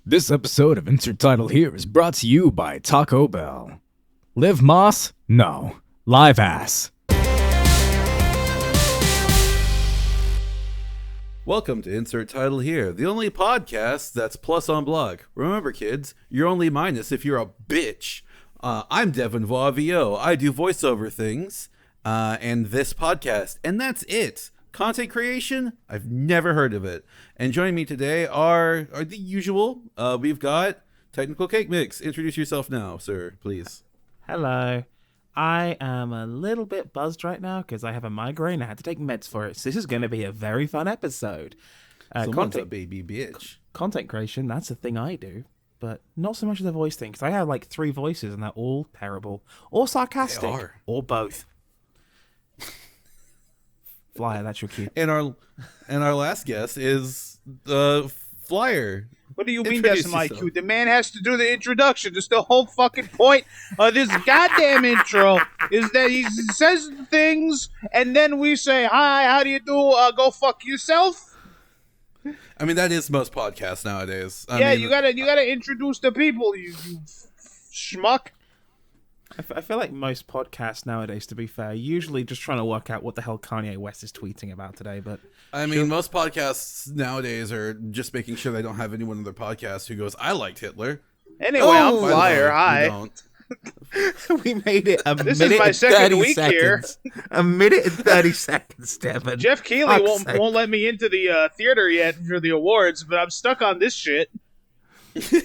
This episode of Insert Title Here is brought to you by Taco Bell. Live Moss? No. Live ass. Welcome to Insert Title Here, the only podcast that's plus on blog. Remember, kids, you're only minus if you're a bitch. I'm Devon VO. I do voiceover things and this podcast, and that's it. Content creation? I've never heard of it. And joining me today are the usual. We've got Technical Cake Mix. Introduce yourself now, sir, please. Hello. I am a little bit buzzed right now because I have a migraine. I had to take meds for it. So this is going to be a very fun episode. Someone's a baby bitch. Content creation, that's a thing I do. But not so much the voice thing, because I have like 3 voices and they're all terrible. Or sarcastic. They are. Or both. Flyer, that's your cue. And our last guest is Flyer. What do you mean that's my cue? The man has to do the introduction. That's the whole fucking point of this goddamn intro, is that he says things, and then we say, hi, how do you do? Go fuck yourself. I mean, that is most podcasts nowadays. I mean, you gotta introduce the people, you schmuck. I feel like most podcasts nowadays, to be fair, usually just trying to work out what the hell Kanye West is tweeting about today. But I mean, most podcasts nowadays are just making sure they don't have anyone on their podcast who goes, I liked Hitler. Anyway, I'm Flyer. Hi. We made it this is my second week seconds. Here. A minute and 30 seconds, Devon. Jeff Keighley won't let me into the theater yet for the awards, but I'm stuck on this shit.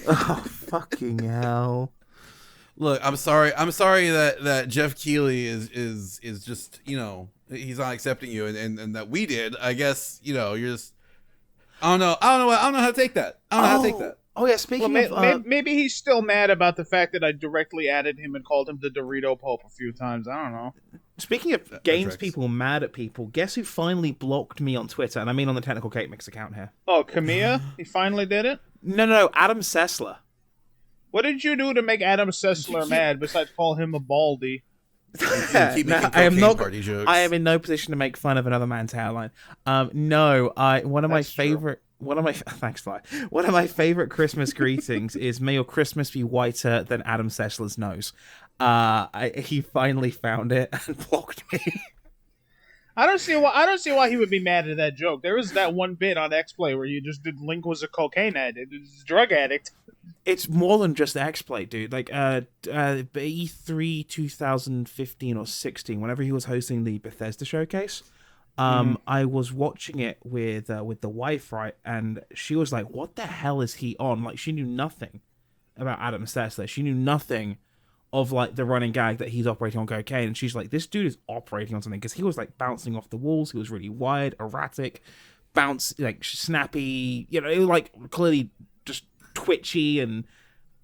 Oh, fucking hell. Look, I'm sorry that Jeff Keighley is just, you know, he's not accepting you and that we did. I guess, you know, you're just I don't know how to take that. Oh yeah, speaking of maybe he's still mad about the fact that I directly added him and called him the Dorito Pope a few times. I don't know. Speaking of games people mad at people, guess who finally blocked me on Twitter? And I mean on the Technical Cake Mix account here. Oh, Kamiya? He finally did it? No, Adam Sessler. What did you do to make Adam Sessler mad besides call him a baldy? I am in no position to make fun of another man's hairline. One of my favorite Christmas greetings is, may your Christmas be whiter than Adam Sessler's nose. He finally found it and blocked me. I don't see why he would be mad at that joke. There was that one bit on X-Play where you just did Link was a cocaine addict, a drug addict. It's more than just X-Play, dude. Like E3 2015 or 16, whenever he was hosting the Bethesda showcase, I was watching it with the wife, right? And she was like, "What the hell is he on?" Like, she knew nothing about Adam Sessler. She knew nothing of like the running gag that he's operating on cocaine, and she's like, "This dude is operating on something," because he was like bouncing off the walls. He was really wired, erratic, snappy. You know, it was like clearly just twitchy and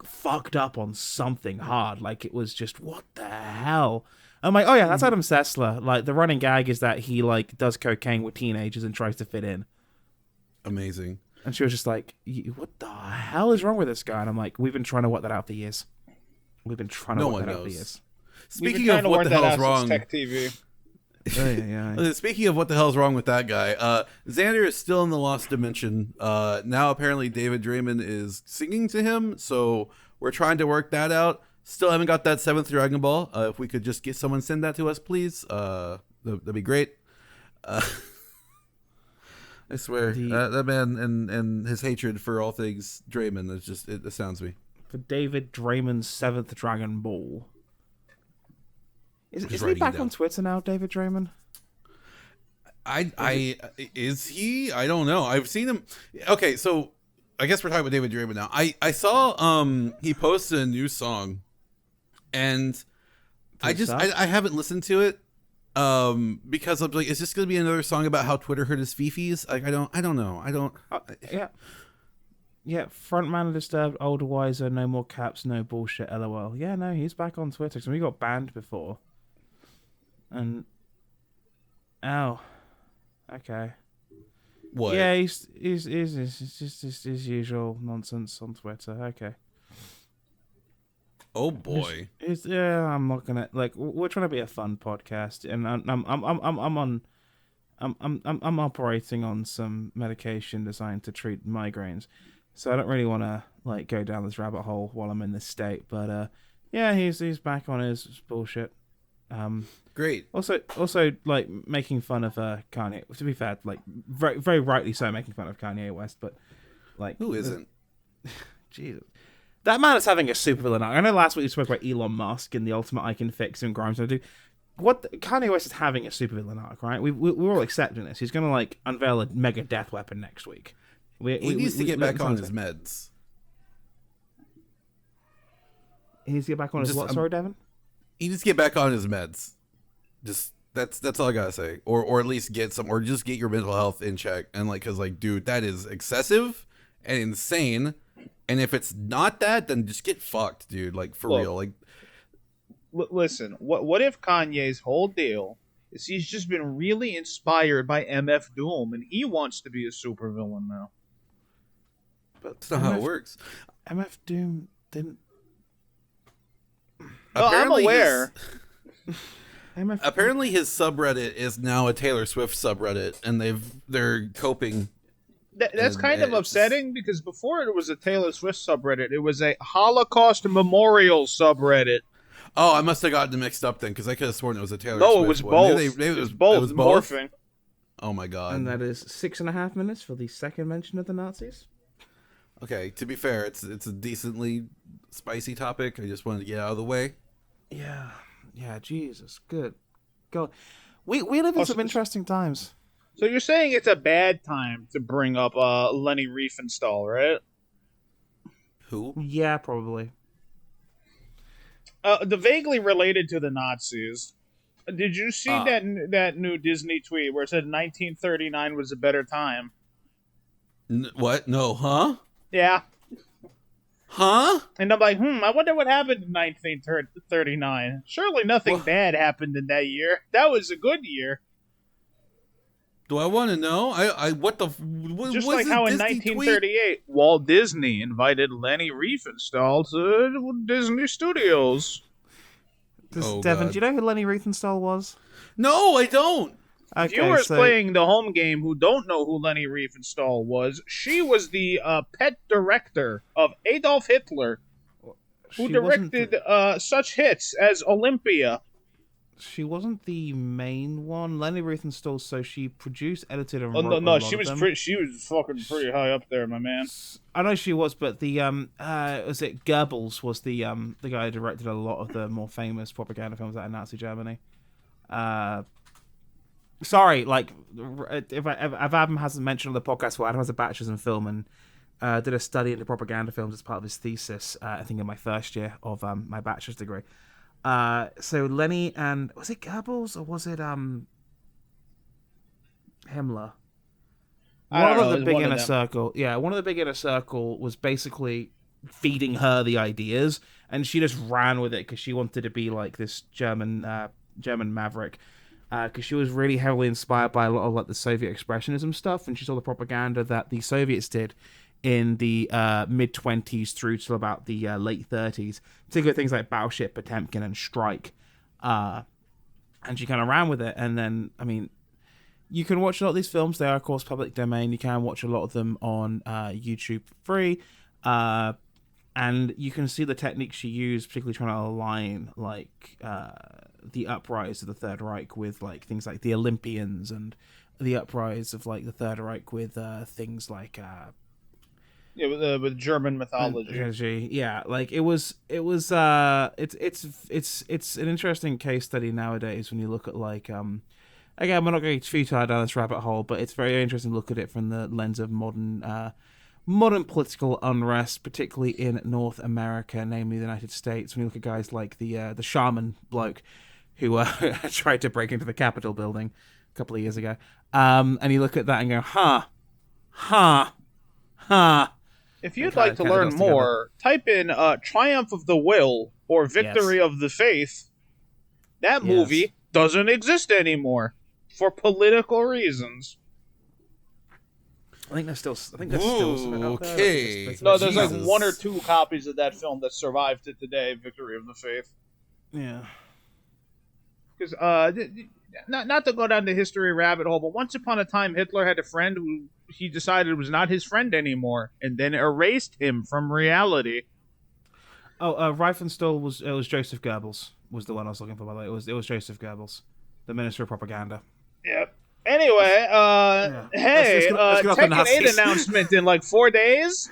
fucked up on something hard. Like, it was just, what the hell? I'm like, oh yeah, that's Adam Sessler. Like, the running gag is that he like does cocaine with teenagers and tries to fit in. Amazing. And she was just like, what the hell is wrong with this guy? And I'm like, we've been trying to work that out for years. Speaking of what the hell's wrong, Tech TV. Speaking of what the hell's wrong with that guy, Xander is still in the lost dimension. Now apparently David Draymond is singing to him, so we're trying to work that out. Still haven't got that 7th Dragon Ball. If we could just get someone send that to us, please, that'd be great. I swear, that man and his hatred for all things Draymond is just, it astounds me. For David Draymond's 7th Dragon Ball. Is he back on Twitter now, David Draymond? Is he? I don't know. I've seen him. Okay, so I guess we're talking about David Draymond now. I saw he posted a new song, and I haven't listened to it because I'm like, is this gonna be another song about how Twitter hurt his fifis? Like, I don't know. Yeah, frontman of Disturbed, older, wiser, no more caps, no bullshit, LOL. Yeah, no, he's back on Twitter because we got banned before. And okay. What? Yeah, he's just his usual nonsense on Twitter. Okay. Oh boy. I'm not gonna, like, we're trying to be a fun podcast, and I'm operating on some medication designed to treat migraines, so I don't really want to like go down this rabbit hole while I'm in this state. But yeah, he's back on his bullshit. Great. Also, like making fun of Kanye. To be fair, like very, very rightly so, making fun of Kanye West. But like, Who isn't? Jesus, that man is having a supervillain arc. I know last week we spoke about Elon Musk and the ultimate I can fix him Grimes. Kanye West is having a supervillain arc, right? We're all accepting this. He's gonna like unveil a mega death weapon next week. He needs to get back on his meds. He needs to get back on his what? Sorry, Devon. He needs to get back on his meds. Just that's all I gotta say. Or at least get some, or just get your mental health in check. And like, cause like, dude, that is excessive and insane. And if it's not that, then just get fucked, dude. Like for real. Like, listen. What if Kanye's whole deal is he's just been really inspired by MF Doom and he wants to be a supervillain now? But that's not how it works. MF Doom didn't. No, I'm aware. Apparently his subreddit is now a Taylor Swift subreddit, and they're coping. That's kind of upsetting because before it was a Taylor Swift subreddit, it was a Holocaust memorial subreddit. Oh, I must have gotten them mixed up then because I could have sworn it was a Taylor Swift. No, it was both. It was both. It was morphing. Oh my god! And that is 6.5 minutes for the second mention of the Nazis. Okay, to be fair, it's a decently spicy topic. I just wanted to get out of the way. Yeah, Jesus, good God. We live in some interesting times. So you're saying it's a bad time to bring up Lenny Riefenstahl, right? Who? Yeah, probably. The vaguely related to the Nazis. Did you see that new Disney tweet where it said 1939 was a better time? What? No, huh? Yeah. Huh? And I'm like, I wonder what happened in 1939. Surely nothing bad happened in that year. That was a good year. Do I want to know? What the? Just like how in 1938, Walt Disney invited Lenny Riefenstahl to Disney Studios. Devon, do you know who Lenny Riefenstahl was? No, I don't. Okay, viewers playing the home game who don't know who Lenny Riefenstahl was, she was the pet director of Adolf Hitler, who directed such hits as Olympia. She wasn't the main one. Lenny Riefenstahl, so she produced, edited, and wrote she was fucking pretty high up there, my man. I know she was, but the was it Goebbels was the guy who directed a lot of the more famous propaganda films out of Nazi Germany. Sorry, like if Adam hasn't mentioned on the podcast, well, Adam has a bachelor's in film and did a study into propaganda films as part of his thesis. I think in my first year of my bachelor's degree. So Lenny and was it Goebbels or was it Himmler? One of the big inner circle. Yeah, one of the big inner circle was basically feeding her the ideas, and she just ran with it because she wanted to be like this German maverick. Because she was really heavily inspired by a lot of like the Soviet expressionism stuff, and she saw the propaganda that the Soviets did in the mid-20s through to about the late 30s, particularly things like Battleship Potemkin and Strike. And she kind of ran with it. And then, I mean, you can watch a lot of these films. They are, of course, public domain. You can watch a lot of them on YouTube for free. And you can see the techniques she used, particularly trying to align, like, the uprise of the Third Reich with, like, things like the Olympians and the uprise of, like, the Third Reich with things like... with German mythology. Yeah, like it's an interesting case study nowadays when you look at like again, we're not going too far down this rabbit hole, but it's very interesting to look at it from the lens of modern political unrest, particularly in North America, namely the United States. When you look at guys like the shaman bloke who tried to break into the Capitol building a couple of years ago, and you look at that and go, huh. If you'd like to learn more, type in Triumph of the Will or Victory of the Faith. That movie doesn't exist anymore for political reasons. I think there's still okay. No, there's like one or two copies of that film that survived to today, Victory of the Faith. Yeah. Because, not to go down the history rabbit hole, but once upon a time, Hitler had a friend who he decided was not his friend anymore, and then erased him from reality. Oh, Riefenstahl was Joseph Goebbels was the one I was looking for. By the way, it was Joseph Goebbels, the Minister of Propaganda. Yep. Anyway, hey, Tekken 8 announcement in like 4 days.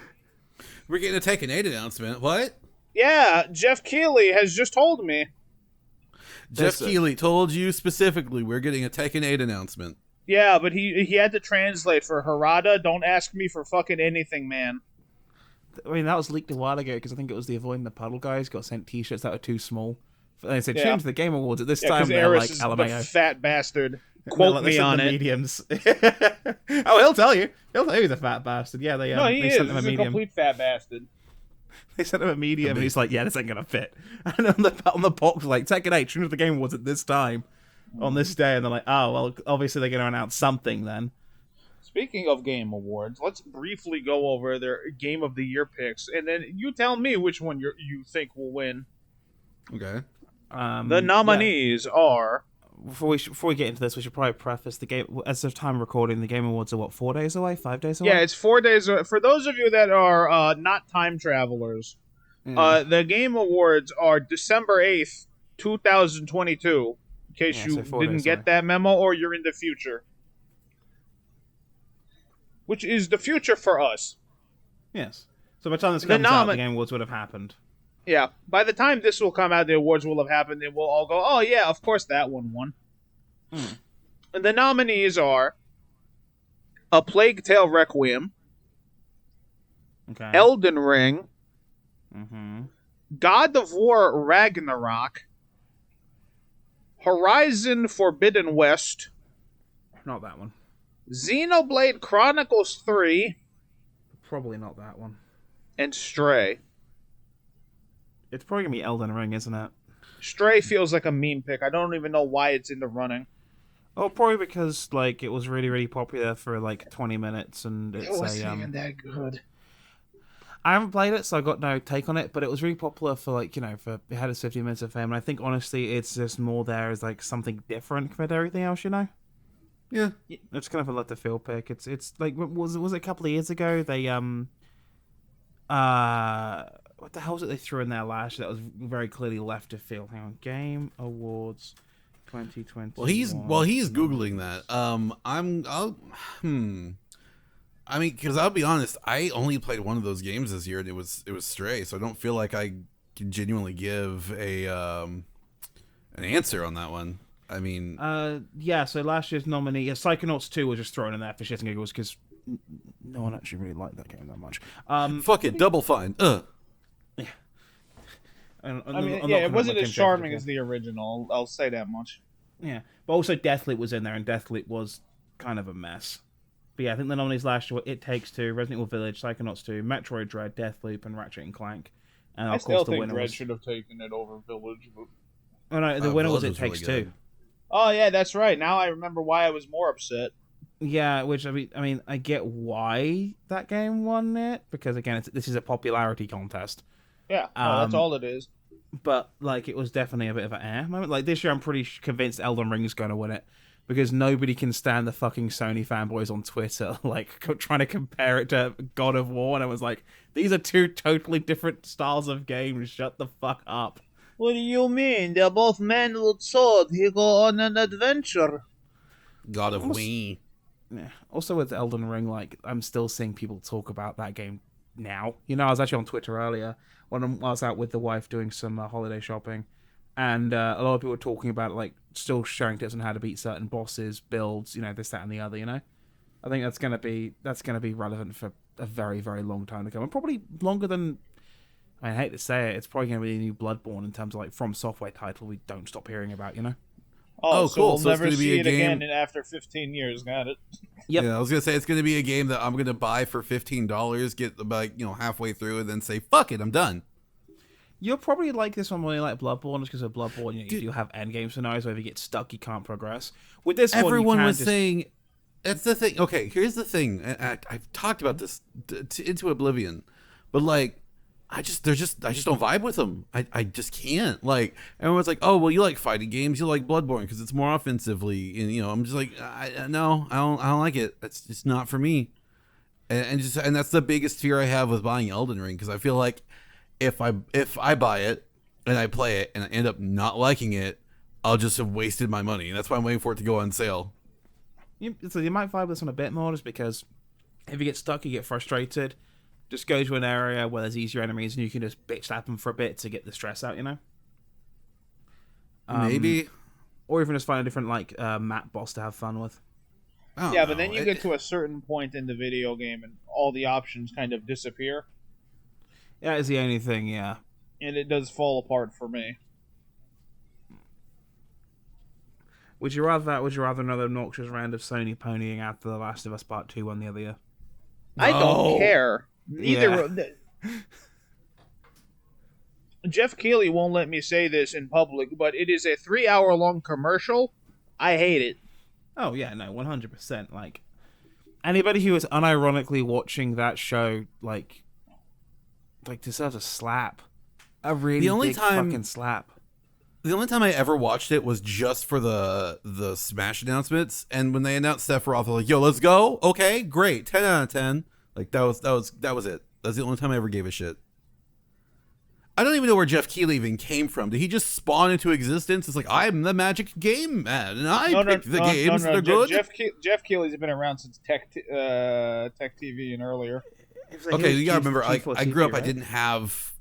We're getting a Tekken 8 announcement. What? Yeah, Jeff Keighley has just told me. Jeff Keighley told you specifically we're getting a Tekken 8 announcement. Yeah, but he had to translate for Harada. Don't ask me for fucking anything, man. I mean, that was leaked a while ago because I think it was the Avoiding the Puddle guys got sent T-shirts that were too small. They said change the Game Awards at this time. They're Eris like is LMAO. the fat bastard. Quote me on it. Mediums. Oh, he'll tell you. He'll tell you he's a fat bastard. Yeah, they sent him a medium. He's a complete fat bastard. They sent him a medium, and he's like, "Yeah, this ain't gonna fit." And on the box, like, Tekken 8, change the Game Awards at this time, on this day, and they're like, "Oh, well, obviously they're gonna announce something then." Speaking of Game Awards, let's briefly go over their Game of the Year picks, and then you tell me which one you think will win. Okay. The nominees are... Before we get into this, we should probably preface the game. As of time recording, the Game Awards are what, 4 days away, 5 days away? Yeah, it's 4 days away. For those of you that are not time travelers, the Game Awards are December 8th, 2022. In case you didn't get that memo, or you're in the future. Which is the future for us. Yes. So by the time this comes out, the Game Awards would have happened. Yeah. By the time this will come out, the awards will have happened, and we'll all go, oh yeah, of course that one won. And the nominees are A Plague Tale Requiem, Elden Ring, God of War Ragnarok, Horizon Forbidden West. Not that one. Xenoblade Chronicles 3. Probably not that one. And Stray. It's probably going to be Elden Ring, isn't it? Stray feels like a meme pick. I don't even know why it's in the running. Oh, probably because like it was really, really popular for like 20 minutes, and it wasn't even that good. I haven't played it, so I got no take on it. But it was really popular for like for it had its 50 minutes of fame, and I think honestly, it's just more there as like something different compared to everything else, Yeah, it's kind of a left of field pick. It's like was it a couple of years ago? They what the hell was it they threw in there last year that was very clearly left of field? Hang on, Game Awards 2020. Well, he's googling that. I mean, because I'll be honest, I only played one of those games this year, and it was Stray, so I don't feel like I can genuinely give an answer on that one. I mean, yeah. So last year's nominee, Psychonauts 2 was just thrown in there for shits and giggles because no one actually really liked that game that much. Fuck it, Double Fine. Yeah. It wasn't as charming as the original. I'll say that much. Yeah, but also Deathloop was in there, and Deathloop was kind of a mess. But yeah, I think the nominees last year were It Takes Two, Resident Evil Village, Psychonauts 2, Metroid Dread, Deathloop, and Ratchet and Clank. And I still think Dread should have taken it over Village. But... Oh no, the winner was It Takes Two. Oh yeah, that's right. Now I remember why I was more upset. Yeah, which I mean, I get why that game won it because again, this is a popularity contest. Yeah, that's all it is. But like, it was definitely a bit of an moment. Like this year, I'm pretty convinced Elden Ring is going to win it because nobody can stand the fucking Sony fanboys on Twitter like trying to compare it to God of War, and I was like, these are two totally different styles of games. Shut the fuck up. What do you mean? They're both men with sword. He go on an adventure. God of Wii. Yeah. Also with Elden Ring, like I'm still seeing people talk about that game now. I was actually on Twitter earlier when I was out with the wife doing some holiday shopping, and a lot of people were talking about it, like still sharing tips on how to beat certain bosses, builds, this, that, and the other. I think that's gonna be relevant for a very, very long time to come, and probably longer than. I hate to say it, it's probably going to be a new Bloodborne in terms of like From Software title we don't stop hearing about, Oh, cool. We'll so never it's see be a it game... again after 15 years. Got it. Yep. Yeah, I was going to say it's going to be a game that I'm going to buy for $15, get about halfway through, and then say, fuck it, I'm done. You'll probably like this one more than you like Bloodborne, just because of Bloodborne, you do have endgame scenarios where if you get stuck, you can't progress. With this one, everyone was saying... That's the thing. Okay, here's the thing. I've talked about this into oblivion, but like... I just don't vibe with them. I just can't. Like, everyone's like, oh, well, you like fighting games, you like Bloodborne because it's more offensively, and I'm just like, no, I don't like it. That's just not for me. and that's the biggest fear I have with buying Elden Ring, because I feel like if I buy it and I play it and I end up not liking it, I'll just have wasted my money, and that's why I'm waiting for it to go on sale. So you might vibe this one a bit more, just because if you get stuck, you get frustrated. Just go to an area where there's easier enemies, and you can just bitch slap them for a bit to get the stress out, you know? Maybe. Or even just find a different, map boss to have fun with. Yeah, but then you get to a certain point in the video game, and all the options kind of disappear. Yeah, it's the only thing, yeah. And it does fall apart for me. Would you rather that? Would you rather another obnoxious round of Sony ponying after The Last of Us Part 2 won the other year? I don't care. Neither. Yeah. Jeff Keighley won't let me say this in public, but it is a 3-hour-long commercial. I hate it. Oh, yeah, no, 100%. Like, anybody who is unironically watching that show, deserves a slap. A really big fucking slap. The only time I ever watched it was just for the Smash announcements, and when they announced Sephiroth, they're like, "Yo, let's go! Okay, great, 10 out of 10." Like that was it. That's the only time I ever gave a shit. I don't even know where Jeff Keighley even came from. Did he just spawn into existence? It's like, I'm the Magic Game Man, and I picked the games that are good. Jeff Keighley's been around since Tech TV and earlier. Okay, you gotta remember, I grew up. Right? I didn't have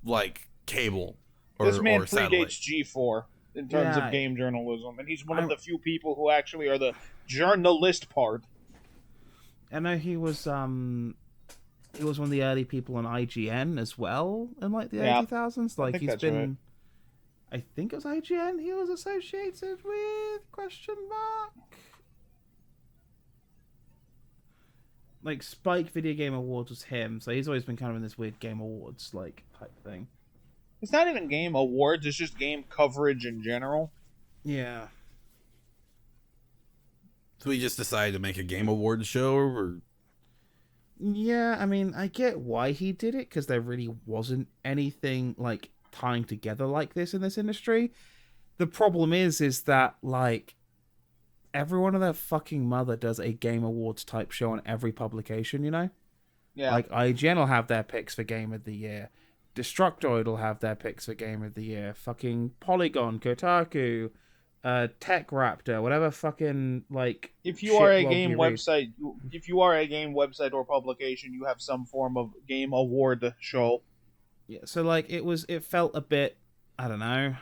cable. This man predates satellite. G4 in terms of game journalism, and he's one of the few people who actually are the journalist part. I know he was one of the early people on IGN as well in the early 2000s. He's been, right. I think it was IGN he was associated with ? Spike Video Game Awards was him, so he's always been kind of in this weird Game Awards type thing. It's not even game awards, it's just game coverage in general. Yeah. So we just decided to make a Game Awards show, or? Yeah, I mean, I get why he did it, because there really wasn't anything, tying together like this in this industry. The problem is that, everyone and their fucking mother does a Game Awards type show on every publication, you know? Yeah. IGN will have their picks for Game of the Year. Destructoid will have their picks for Game of the Year. Fucking Polygon, Kotaku, Tech Raptor, whatever fucking If you are a game website, or publication, you have some form of game award show. Yeah, so it felt a bit, I don't know,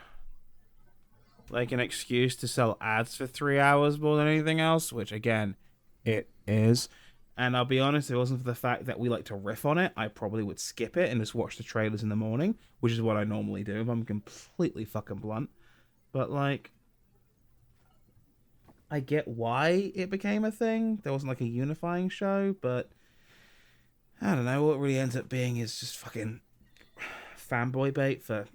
like an excuse to sell ads for 3 hours more than anything else, which again, it is. And I'll be honest, if it wasn't for the fact that we like to riff on it, I probably would skip it and just watch the trailers in the morning, which is what I normally do if I'm completely fucking blunt. But I get why it became a thing. There wasn't a unifying show, but I don't know, what it really ends up being is just fucking fanboy bait for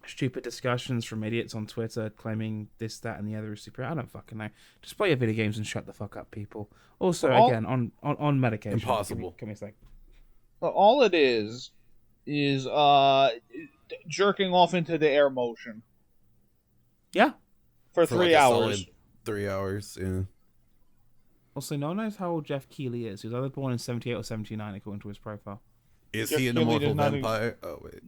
stupid discussions from idiots on Twitter claiming this, that, and the other is superior. I don't fucking know. Just play your video games and shut the fuck up, people. Also, again, on medication. Impossible. Give me a sec. Well, all it is jerking off into the air motion. Yeah. For 3 hours. 3 hours, yeah. Also, no one knows how old Jeff Keighley is. He was either born in 78 or 79, according to his profile. Is he an immortal vampire? Oh, wait.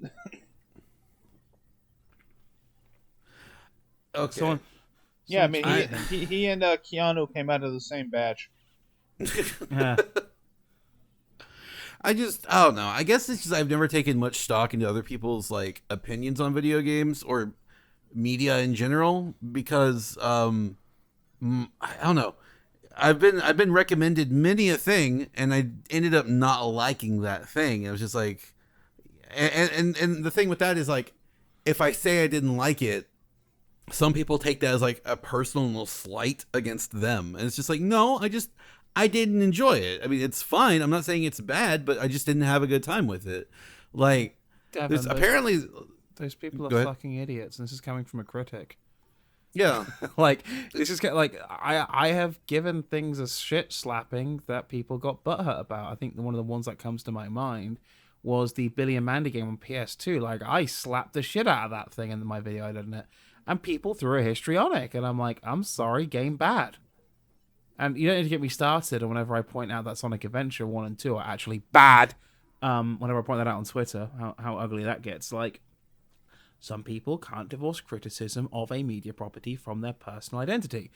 Okay. Yeah, I mean, he and Keanu came out of the same batch. Yeah. I don't know. I guess it's just I've never taken much stock into other people's opinions on video games or media in general because I don't know. I've been recommended many a thing, and I ended up not liking that thing. It was just and the thing with that is if I say I didn't like it, some people take that as a personal slight against them, and it's just no, I didn't enjoy it. I mean, it's fine. I'm not saying it's bad, but I just didn't have a good time with it. Devon, apparently those people are fucking idiots, and this is coming from a critic. Yeah, this is I have given things a shit slapping that people got butthurt about. I think one of the ones that comes to my mind was the Billy and Mandy game on PS2. I slapped the shit out of that thing in my video, didn't it? And people threw a histrionic, and I'm I'm sorry, game bad. And you don't need to get me started on whenever I point out that Sonic Adventure 1 and 2 are actually bad. Whenever I point that out on Twitter, how ugly that gets. Like, some people can't divorce criticism of a media property from their personal identity,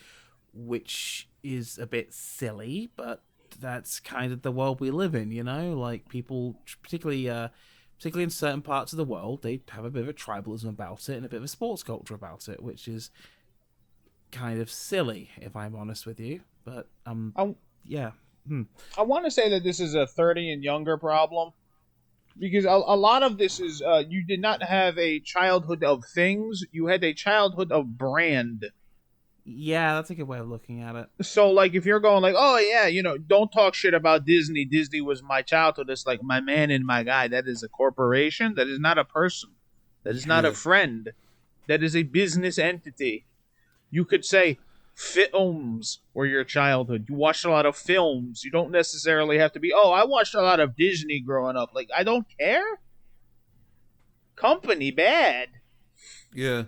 which is a bit silly, but that's kind of the world we live in, you know? Like, people, particularly in certain parts of the world, they have a bit of a tribalism about it and a bit of a sports culture about it, which is kind of silly, if I'm honest with you. But yeah. I want to say that this is a 30 and younger problem, because a lot of this is you did not have a childhood of things, you had a childhood of brand. Yeah, that's a good way of looking at it. So, like, if you're going like, oh yeah, you know, don't talk shit about Disney. Disney was my childhood. It's like my man and my guy. That is a corporation. That is not a person. That is not a friend. That is a business entity. You could say films were your childhood. You watched a lot of films. You don't necessarily have to be, oh, I watched a lot of Disney growing up. Like, I don't care. Company bad. Yeah.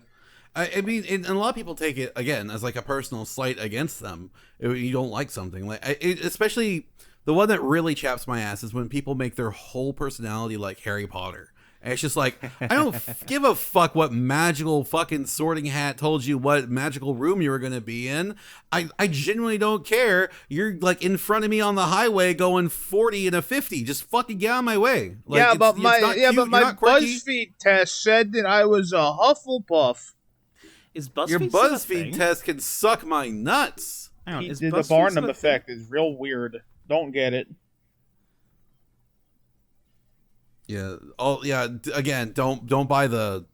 I mean, and a lot of people take it, again, as like a personal slight against them. You don't like something. Like, especially the one that really chaps my ass is when people make their whole personality like Harry Potter. And it's just like, I don't give a fuck what magical fucking sorting hat told you what magical room you were going to be in. I genuinely don't care. You're like in front of me on the highway going 40 and a 50. Just fucking get out of my way. Like, yeah, but my BuzzFeed test said that I was a Hufflepuff. Is BuzzFeed your BuzzFeed test can suck my nuts. The Barnum effect is real weird. Don't get it. Yeah. Oh, yeah. Again, don't buy the.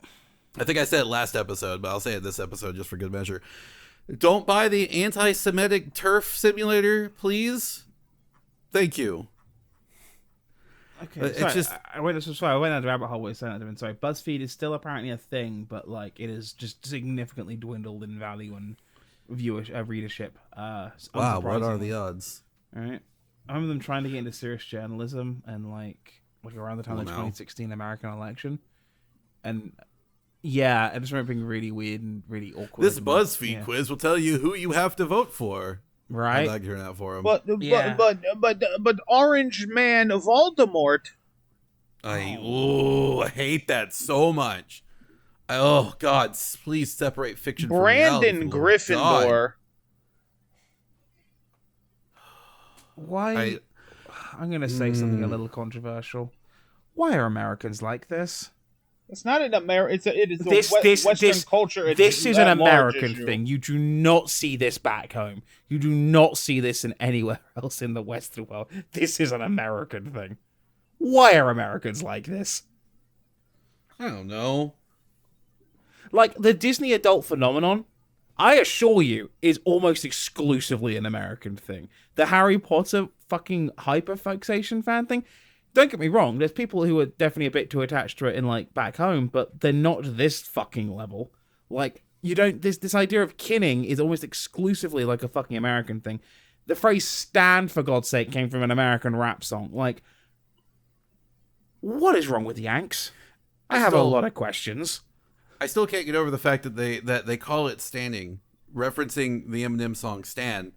I think I said it last episode, but I'll say it this episode just for good measure. Don't buy the anti-Semitic turf simulator, please. Thank you. Okay, it's just I went down the rabbit hole with saying that. Sorry, BuzzFeed is still apparently a thing, but like it is just significantly dwindled in value and readership. Wow, what are the odds? All right, I remember them trying to get into serious journalism and like around the time of the 2016 American election, and yeah, I just remember being really weird and really awkward. This BuzzFeed quiz will tell you who you have to vote for. Right, I'm not hearing that for him. But Orange Man Voldemort. I hate that so much. Oh God, please separate fiction from reality. Brandon Gryffindor. Why? I'm gonna say something a little controversial. Why are Americans like this? It's not an American. It is Western culture. This is an American thing. You do not see this back home. You do not see this in anywhere else in the Western world. This is an American thing. Why are Americans like this? I don't know. Like, the Disney adult phenomenon, I assure you, is almost exclusively an American thing. The Harry Potter fucking hyper-fixation fan thing, don't get me wrong, there's people who are definitely a bit too attached to it in, like, back home, but they're not this fucking level. Like, you don't... This idea of kinning is almost exclusively, like, a fucking American thing. The phrase "stan," for God's sake, came from an American rap song. Like, what is wrong with Yanks? I have a lot of questions. I still can't get over the fact that they call it standing, referencing the Eminem song "Stan,"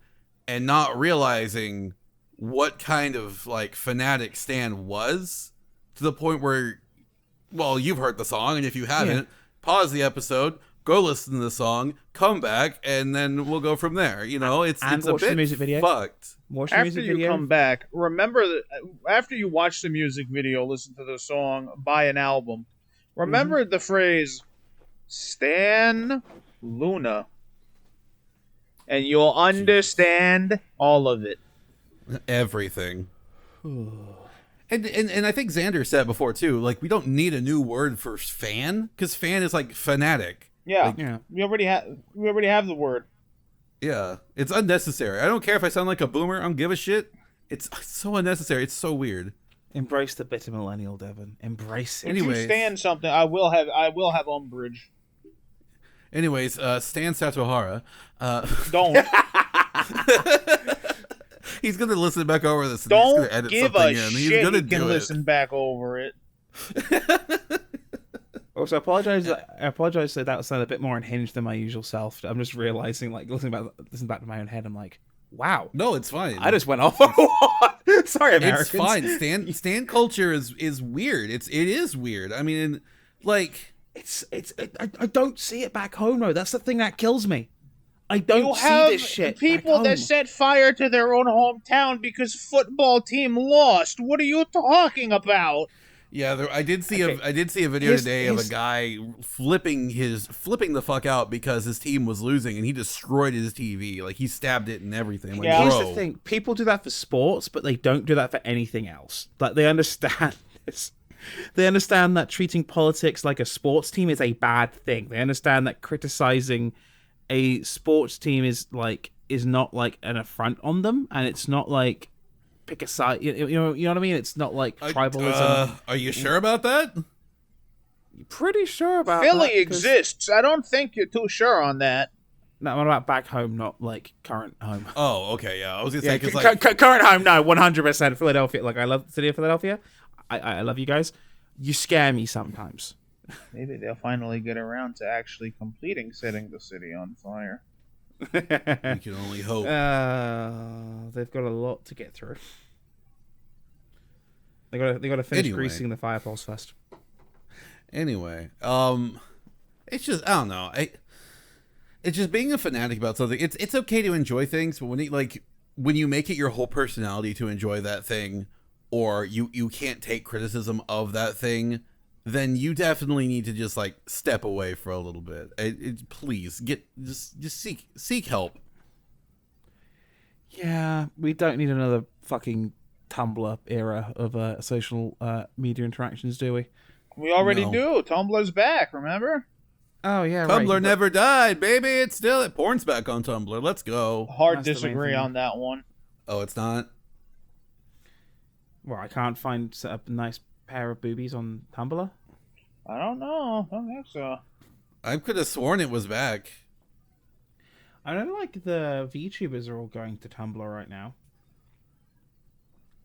and not realizing what kind of like fanatic Stan was, to the point where, well, you've heard the song, and if you haven't, pause the episode, go listen to the song, come back, and then we'll go from there. You know, it's a bit the music video. Fucked. Watch the music video. Come back, remember that after you watch the music video, listen to the song, buy an album. Remember the phrase "Stan Luna," and you'll understand all of it. Everything. And I think Xander said before too, like, we don't need a new word for fan, because fan is like fanatic. Yeah, like, we already have the word. Yeah, it's unnecessary. I don't care if I sound like a boomer. I don't give a shit. It's so unnecessary. It's so weird. Embrace the bitter millennial, Devon. Embrace it. If you stand something, I will have umbrage. Anyways, Stan Satohara. Don't. He's gonna listen back over this. And Don't he's gonna edit give something a in. shit. He's gonna do listen back over it. Also, I apologize that that sounded a bit more unhinged than my usual self. I'm just realizing, like, listening back to my own head, I'm like, Wow. No, it's fine. I just went off. Sorry, Americans. It's fine. Stan culture is weird. It is weird. I mean, like I don't see it back home though. That's the thing that kills me. I don't see this shit. People that set fire to their own hometown because football team lost. What are you talking about? Yeah, I did see a video today of a guy flipping the fuck out because his team was losing and he destroyed his TV. Like he stabbed it and everything. Like, here's the thing: people do that for sports, but they don't do that for anything else. Like they understand this. They understand that treating politics like a sports team is a bad thing. They understand that criticizing a sports team is not like an affront on them, and it's not like pick a side. You know what I mean? It's not like tribalism. Are you sure about that? Pretty sure about Philly that, exists. I don't think you're too sure on that. No, what about back home, not like current home? Oh, okay, yeah. I was gonna say because current home, no, 100% Philadelphia. Like I love the city of Philadelphia. I love you guys. You scare me sometimes. Maybe they'll finally get around to actually completing setting the city on fire. we can only hope. They've got a lot to get through. They got to finish greasing the fire poles first. Anyway, it's just I don't know. It's just being a fanatic about something. It's okay to enjoy things, but when you make it your whole personality to enjoy that thing, or you can't take criticism of that thing, then you definitely need to just step away for a little bit. Please just seek help. Yeah, we don't need another fucking Tumblr era of social media interactions, do we? We already do. Tumblr's back, remember? Oh yeah, Tumblr right. never died, baby. It's still porn's back on Tumblr. Let's go. Hard disagree on that one. Oh, it's not? Well, I can't find a nice pair of boobies on Tumblr. I don't know. I don't think so. I could have sworn it was back. I know, like, the VTubers are all going to Tumblr right now.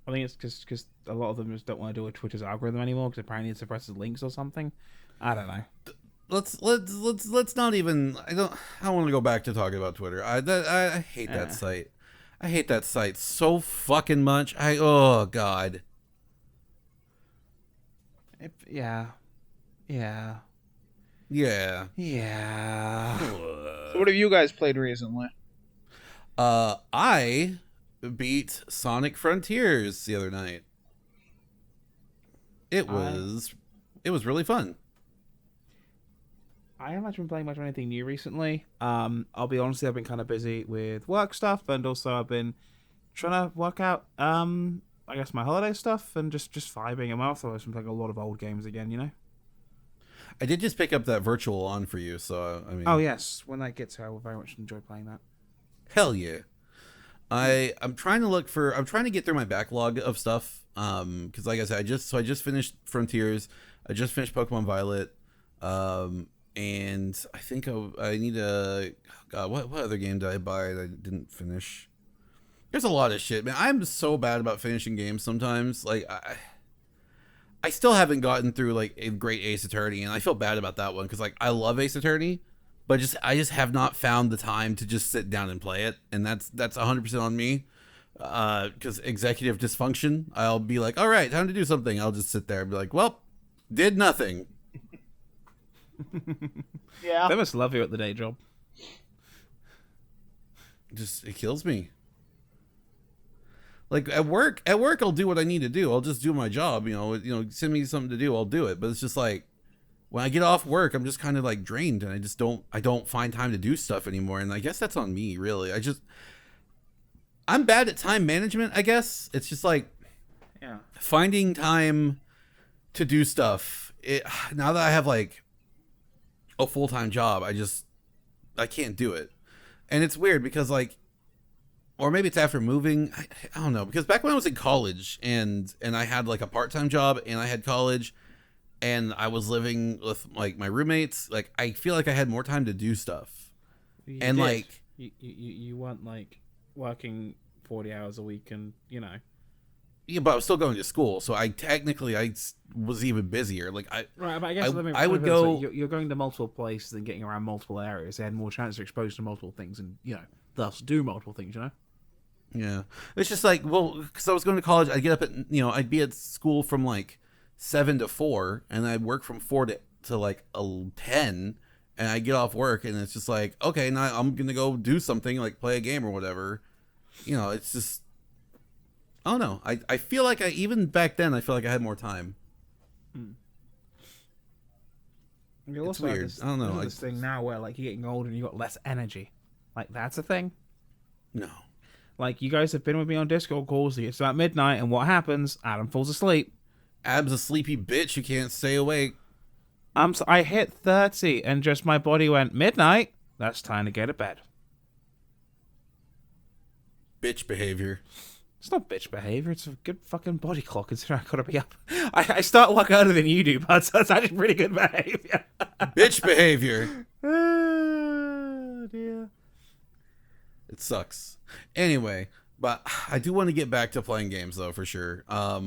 I think it's because a lot of them just don't want to do a Twitter's algorithm anymore because apparently it suppresses links or something. I don't know. Let's not even. I don't want to go back to talking about Twitter. I hate that site. I hate that site so fucking much. Oh god. Yeah. So what have you guys played recently? I beat Sonic Frontiers the other night. It was really fun. I haven't been playing much of anything new recently. I'll be honest, I've been kind of busy with work stuff, and also I've been trying to work out, I guess, my holiday stuff, and just vibing. I'm also been playing a lot of old games again, you know? I did just pick up that virtual on for you, so I mean. Oh yes, when that gets here, I will very much enjoy playing that. Hell yeah! I'm trying to get through my backlog of stuff. Because like I said, I just finished Frontiers. I just finished Pokemon Violet. And I think I need a. God, what other game did I buy that I didn't finish? There's a lot of shit, man. I'm so bad about finishing games sometimes. Like I still haven't gotten through like a great Ace Attorney, and I feel bad about that one because like I love Ace Attorney, but I just have not found the time to just sit down and play it, and that's 100% on me. Because executive dysfunction, I'll be like, all right, time to do something. I'll just sit there and be like, well, did nothing. Yeah. They must love you at the day job. It kills me. Like at work I'll do what I need to do. I'll just do my job, you know, send me something to do, I'll do it. But it's just like when I get off work, I'm just kind of like drained, and I don't find time to do stuff anymore. And I guess that's on me, really. I'm bad at time management, I guess. It's just like finding time to do stuff. Now that I have like a full-time job, I can't do it. And it's weird because like, or maybe it's after moving, I don't know, because back when I was in college and I had like a part-time job and I had college and I was living with like my roommates, like I feel like I had more time to do stuff. Like you weren't like working 40 hours a week, and you know. Yeah, but I was still going to school, so I was even busier. Like right, but I guess I would go. So you're going to multiple places and getting around multiple areas. They had more chance to expose to multiple things, and you know, thus do multiple things. You know. Yeah, it's just like, well, because I was going to college, I'd get up at, I'd be at school from like 7 to 4, and I'd work from 4 to like 10, and I get off work, and it's just like, okay, now I'm gonna go do something, like play a game or whatever. It's just, I don't know. I feel like even back then, I feel like I had more time. It's weird. I don't know. This thing now where like you're getting older and you got less energy. Like that's a thing. No. Like you guys have been with me on Discord calls. It's about midnight, and what happens? Adam falls asleep. Adam's a sleepy bitch who can't stay awake. I hit 30, and just my body went midnight. That's time to go to bed. Bitch behavior. It's not bitch behavior. It's a good fucking body clock. Considering I gotta be up. I start work earlier than you do, but so it's actually pretty good behavior. Bitch behavior. Oh, dear. It sucks. Anyway, but I do want to get back to playing games though, for sure. I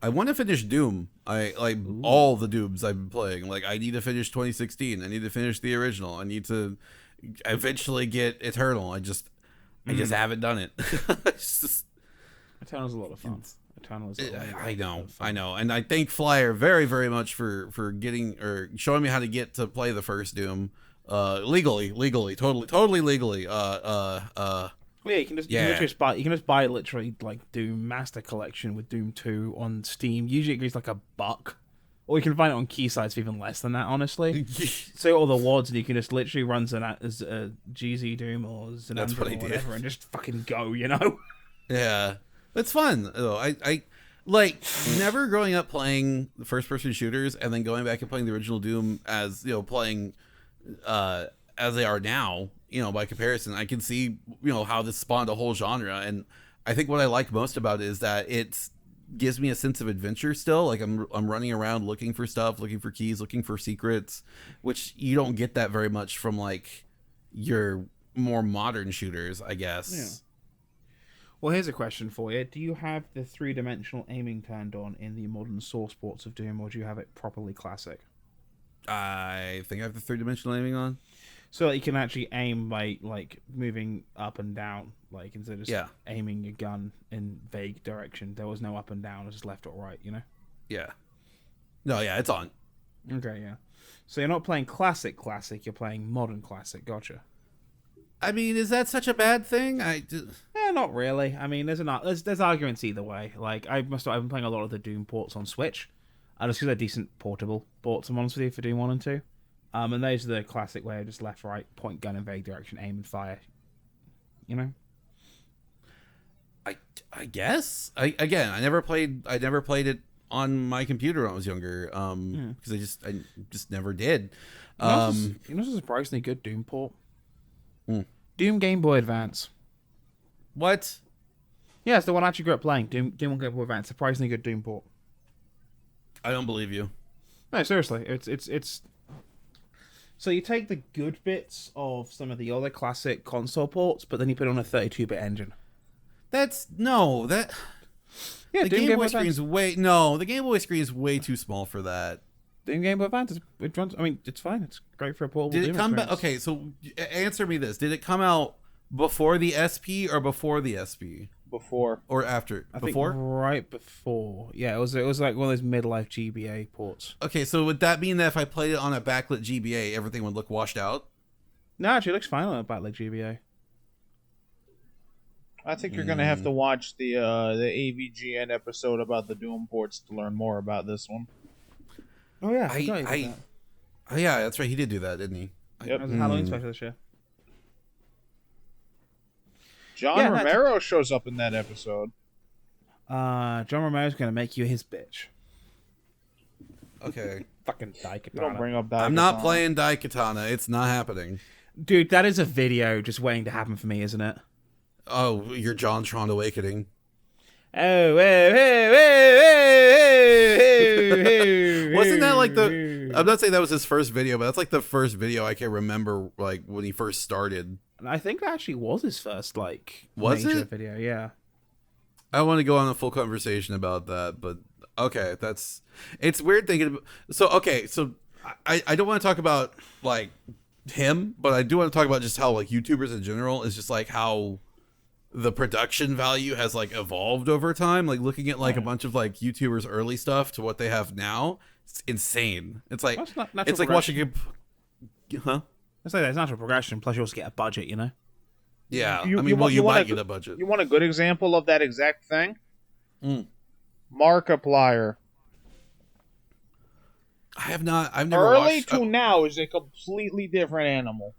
want to finish Doom. I like all the Dooms I've been playing. Like I need to finish 2016. I need to finish the original. I need to eventually get Eternal. I just haven't done it. Eternal's a lot of fun. Eternal is. I know, and I thank Flyer very, very much for getting or showing me how to get to play the first Doom, legally, totally legally. Well, yeah, you can just buy literally like Doom Master Collection with Doom 2 on Steam. Usually it goes like $1, or you can find it on key sites for even less than that. Honestly, so all the WADs, and you can just literally run as a GZ Doom or Xanadu or whatever, and just fucking go. Yeah. It's fun though. I like never growing up playing the first person shooters and then going back and playing the original Doom as playing as they are now, by comparison. I can see how this spawned a whole genre, and I think what I like most about it is that it gives me a sense of adventure still. Like I'm running around looking for stuff, looking for keys, looking for secrets, which you don't get that very much from like your more modern shooters, I guess. Yeah. Well, here's a question for you. Do you have the 3-dimensional aiming turned on in the modern source ports of Doom, or do you have it properly classic? I think I have the 3-dimensional aiming on. So that you can actually aim by, like, moving up and down, like, instead of just aiming your gun in vague direction. There was no up and down, it was just left or right, Yeah. No, yeah, it's on. Okay, yeah. So you're not playing classic, you're playing modern classic, gotcha. I mean, is that such a bad thing? Not really. I mean, there's arguments either way. Like, I've been playing a lot of the Doom ports on Switch. Just because they're decent portable ports, I'm honest with you, for Doom 1 and 2. And those are the classic way of just left, right, point gun in vague direction, aim and fire. I guess. I never played it on my computer when I was younger. Because I just never did. It's a surprisingly good Doom port. Doom Game Boy Advance. What? Yeah, it's the one I actually grew up playing. Doom Game Boy Advance. Surprisingly good Doom port. I don't believe you. No, seriously. It's. So you take the good bits of some of the other classic console ports, but then you put on a 32-bit engine. Yeah, the Game Boy screen is the Game Boy screen is way too small for that. Doom Game Boy Advance, it runs. I mean, it's fine. It's great for a portable. Did it come back? Okay, so answer me this: did it come out before the SP or before the SP? Before or after? I think right before. Yeah, it was like one of those midlife GBA ports. Okay, so would that mean that if I played it on a backlit GBA, everything would look washed out? No, actually, it looks fine on a backlit GBA. I think you're gonna have to watch the AVGN episode about the Doom ports to learn more about this one. Oh yeah, oh yeah, that's right. He did do that, didn't he? Yep. It was a Halloween special this year. John Romero shows up in that episode. John Romero's gonna make you his bitch. Okay. Fucking Daikatana. Don't bring up Daikatana. I'm not playing Daikatana. It's not happening. Dude, that is a video just waiting to happen for me, isn't it? Oh, your JonTron Awakening. Oh, wasn't that like I'm not saying that was his first video, but that's like the first video I can remember, like when he first started. I think that actually was his first major video. Yeah. I want to go on a full conversation about that, but okay, it's weird thinking. So I don't want to talk about like him, but I do want to talk about just how like YouTubers in general is just like how the production value has like evolved over time. Like looking at like a bunch of like YouTubers' early stuff to what they have now, it's insane. It's like it's like watching a I say that's natural progression. Plus, you also get a budget, you know. Yeah, You might get a budget. You want a good example of that exact thing? Mm. Markiplier. I've never Early watched. to now is a completely different animal.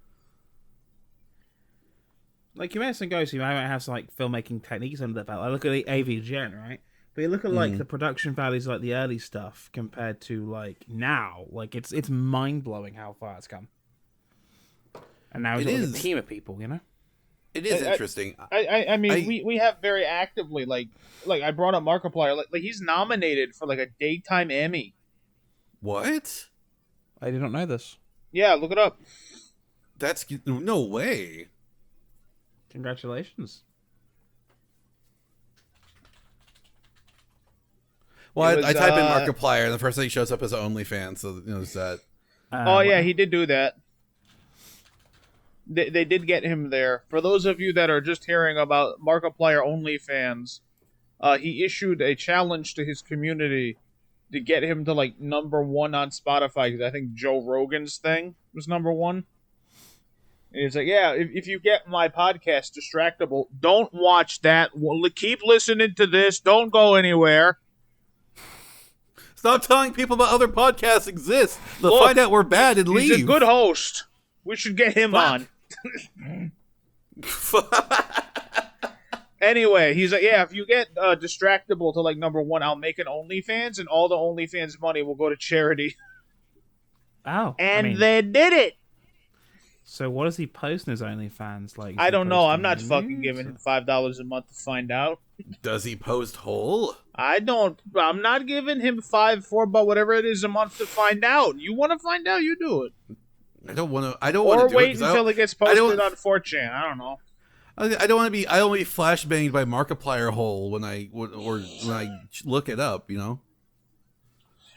Like you mentioned, Ghost, you might have some like filmmaking techniques under the belt. I look at the AV Gen, right? But you look at like the production values, like the early stuff, compared to like now. Like it's mind blowing how far it's come. And now it's like a team of people, you know. It is interesting. I mean, we have very actively like I brought up Markiplier. Like he's nominated for like a daytime Emmy. What? I did not know this. Yeah, look it up. That's no way. Congratulations. Well, I type in Markiplier, and the first thing that shows up is OnlyFans. So it's that. Oh yeah, he did do that. They did get him there. For those of you that are just hearing about Markiplier OnlyFans, he issued a challenge to his community to get him to like #1 on Spotify, because I think Joe Rogan's thing was #1. And he's like, yeah, if you get my podcast Distractable, don't watch that. Keep listening to this. Don't go anywhere. Stop telling people about other podcasts exist. They'll find out we're bad and leave. He's a good host. We should get him on. Anyway, he's like, yeah, if you get Distractable to like #1, I'll make an OnlyFans, and all the OnlyFans money will go to charity. Oh, and they did it. So what does he post in his OnlyFans? Like, I don't know. I'm not fucking giving him $5 a month to find out. Does he post whole? I'm not giving him $4, but whatever it is a month to find out. You want to find out? You do it. I don't want to. I don't want to. Or wait until it gets posted on 4chan. I don't know. I don't want to be. I don't want to be flashbanged by Markiplier hole when I look it up. You know.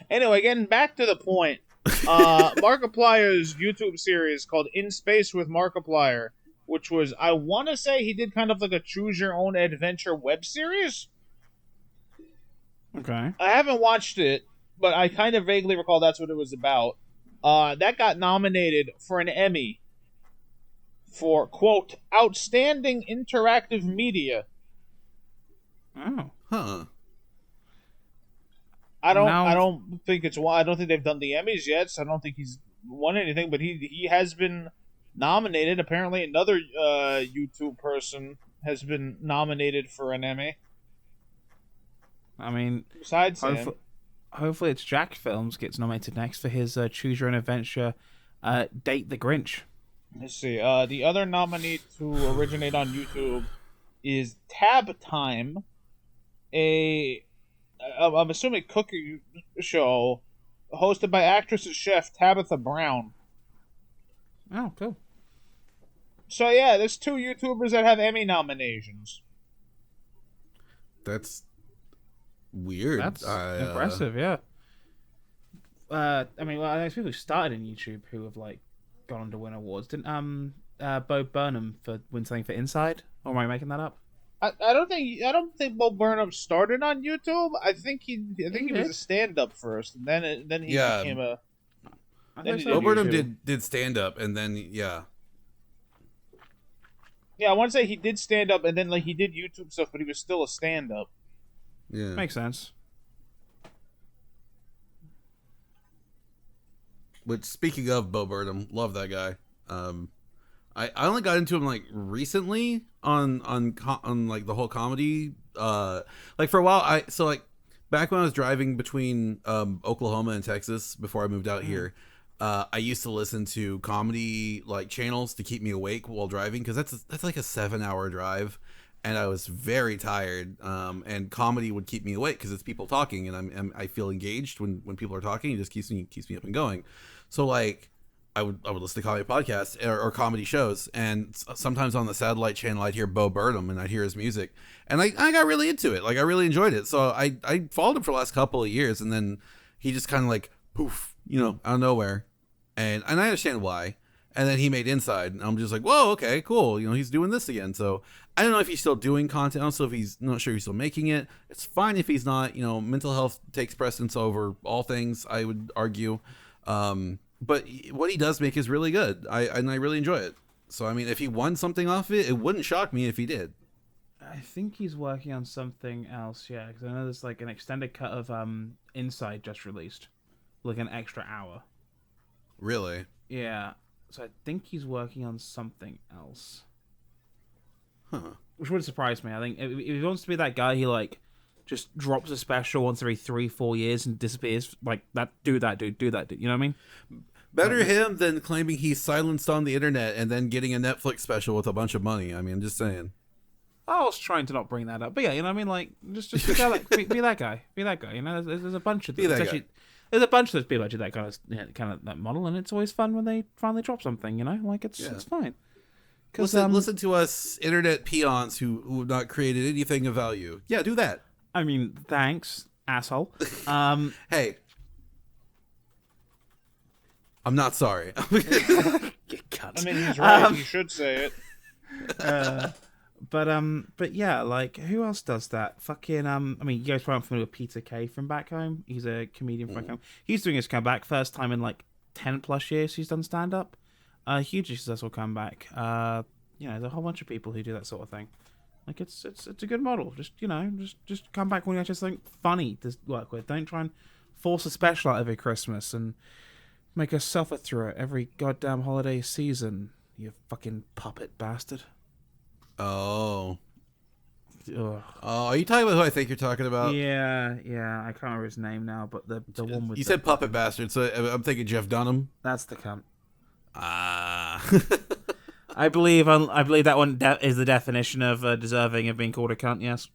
Anyway, getting back to the point, Markiplier's YouTube series called In Space with Markiplier, which was, I want to say he did kind of like a choose your own adventure web series. Okay. I haven't watched it, but I kind of vaguely recall that's what it was about. That got nominated for an Emmy for, quote, Outstanding Interactive Media. Oh. Huh. I don't think they've done the Emmys yet, so I don't think he's won anything, but he has been nominated. Apparently another YouTube person has been nominated for an Emmy. I mean, besides him. Hopefully it's Jack Films gets nominated next for his Choose Your Own Adventure Date the Grinch. Let's see. The other nominee to originate on YouTube is Tab Time, I'm assuming cooking show hosted by actress and chef Tabitha Brown. Oh, cool. So yeah, there's 2 YouTubers that have Emmy nominations. That's weird. That's impressive, yeah. I mean, well, there's people who started in YouTube who have like gone on to win awards. Didn't Bo Burnham win something for Inside? Or am I making that up? I don't think Bo Burnham started on YouTube. I think he was a stand-up first, and then he became a. Bo Burnham did stand up, and then yeah. Yeah, I want to say he did stand up, and then like he did YouTube stuff, but he was still a stand-up. Yeah, makes sense. Which, speaking of Bo Burnham, love that guy. I only got into him like recently on like the whole comedy. Like for a while, back when I was driving between Oklahoma and Texas before I moved out here, I used to listen to comedy like channels to keep me awake while driving, because that's like a 7-hour drive, and I was very tired. And comedy would keep me awake because it's people talking, and I feel engaged when people are talking. It just keeps me up and going. So like I would listen to comedy podcasts or comedy shows, and sometimes on the satellite channel I'd hear Bo Burnham and I'd hear his music, and I got really into it. Like I really enjoyed it. So I followed him for the last couple of years, and then he just kind of like poof, out of nowhere, and I understand why. And then he made Inside, and I'm just like, whoa, okay, cool. He's doing this again. So I don't know if he's still doing content. Also, if he's not sure he's still making it. It's fine if he's not. Mental health takes precedence over all things, I would argue. But what he does make is really good. I really enjoy it. So I mean, if he won something off it, it wouldn't shock me if he did. I think he's working on something else. Yeah, because I know there's like an extended cut of Inside just released, like an extra hour. Really? Yeah. So I think he's working on something else. Huh. Which wouldn't surprise me. I think if he wants to be that guy, he like just drops a special once every 3-4 years and disappears. Like that, do that, dude. You know what I mean? Better him than claiming he's silenced on the internet and then getting a Netflix special with a bunch of money. I mean, I'm just saying. I was trying to not bring that up, but yeah, you know what I mean. Like, just be that guy. Be that guy. There's a bunch of there's a bunch of those people that do that kind of that model, and it's always fun when they finally drop something. It's fine. Listen to us internet peons who have not created anything of value. Yeah, do that. I mean, thanks, asshole. Hey, I'm not sorry. I mean, he's right. You should say it. But yeah, like who else does that? Fucking I mean, you guys probably familiar with Peter Kay from back home. He's a comedian from back home. He's doing his comeback, first time in like 10+ years he's done stand up. Hugely successful comeback. There's a whole bunch of people who do that sort of thing. Like it's a good model. Just come back when you have something funny to work with. Don't try and force a special out every Christmas and make us suffer through it every goddamn holiday season. You fucking puppet bastard. Oh. Ugh. Oh, are you talking about who I think you're talking about? Yeah. I can't remember his name now, but the one with you said puppet bastard, so I'm thinking Jeff Dunham. That's the cunt. Ah. I believe that one is the definition of deserving of being called a cunt. Yes.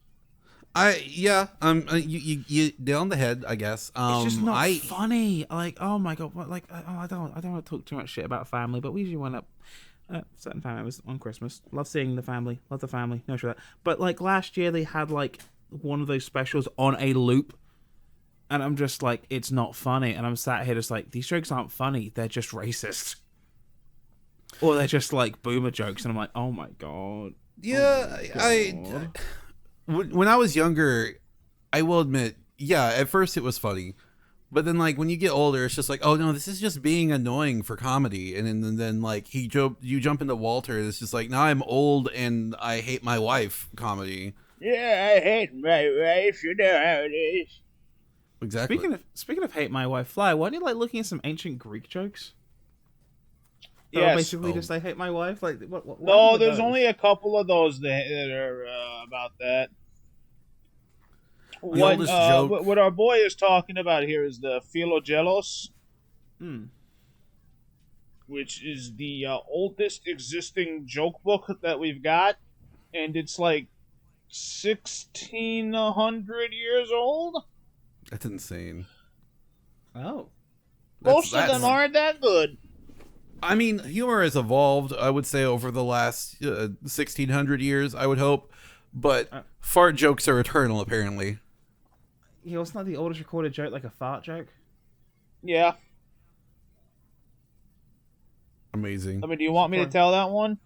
You nailed the head, I guess. It's just not funny. Like, oh my god, what? Like, I don't want to talk too much shit about family, but we usually wind up certain family members on Christmas. Love seeing the family. Love the family. No sure that. But like last year, they had like one of those specials on a loop, and I'm just like, it's not funny. And I'm sat here just like, these jokes aren't funny. They're just racist, or they're just like boomer jokes. And I'm like, oh my god. Yeah, when I was younger, I will admit, yeah, at first it was funny. But then, like, when you get older, it's just like, oh, no, this is just being annoying for comedy. And then like, you jump into Walter, and it's just like, now I'm old and I hate my wife comedy. Yeah, I hate my wife. You know how it is. Exactly. Speaking of hate my wife, Fly, why don't you, like, looking at some ancient Greek jokes? Yes. Basically just, I hate my wife? Like, what no, there's only a couple of those that are about that. What our boy is talking about here is the Philogelos, which is the oldest existing joke book that we've got, and it's like 1,600 years old. That's insane. Oh. Most of them aren't that good. I mean, humor has evolved, I would say, over the last 1,600 years, I would hope. But fart jokes are eternal, apparently. Yeah, wasn't that the oldest recorded joke, like a fart joke? Yeah. Amazing. I mean, do you want me to tell that one?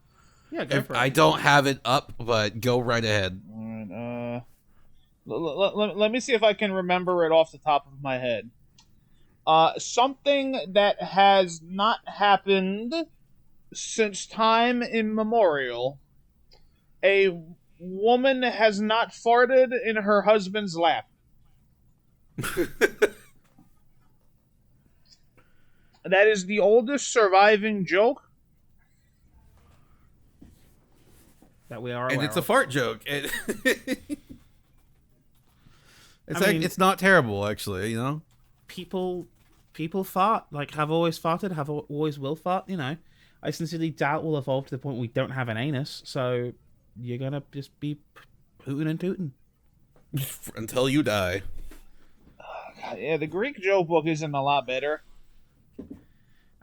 Yeah, go for it. I don't have it up, but go right ahead. All right, let me see if I can remember it off the top of my head. Something that has not happened since time immemorial. A woman has not farted in her husband's lap. That is the oldest surviving joke that we are and aware it's a of. fart joke. It's not terrible, actually, you know? People fart, like, have always farted, have always will fart, you know. I sincerely doubt we'll evolve to the point we don't have an anus, so you're gonna just be hooting and tooting. Until you die. Yeah, the Greek joke book isn't a lot better.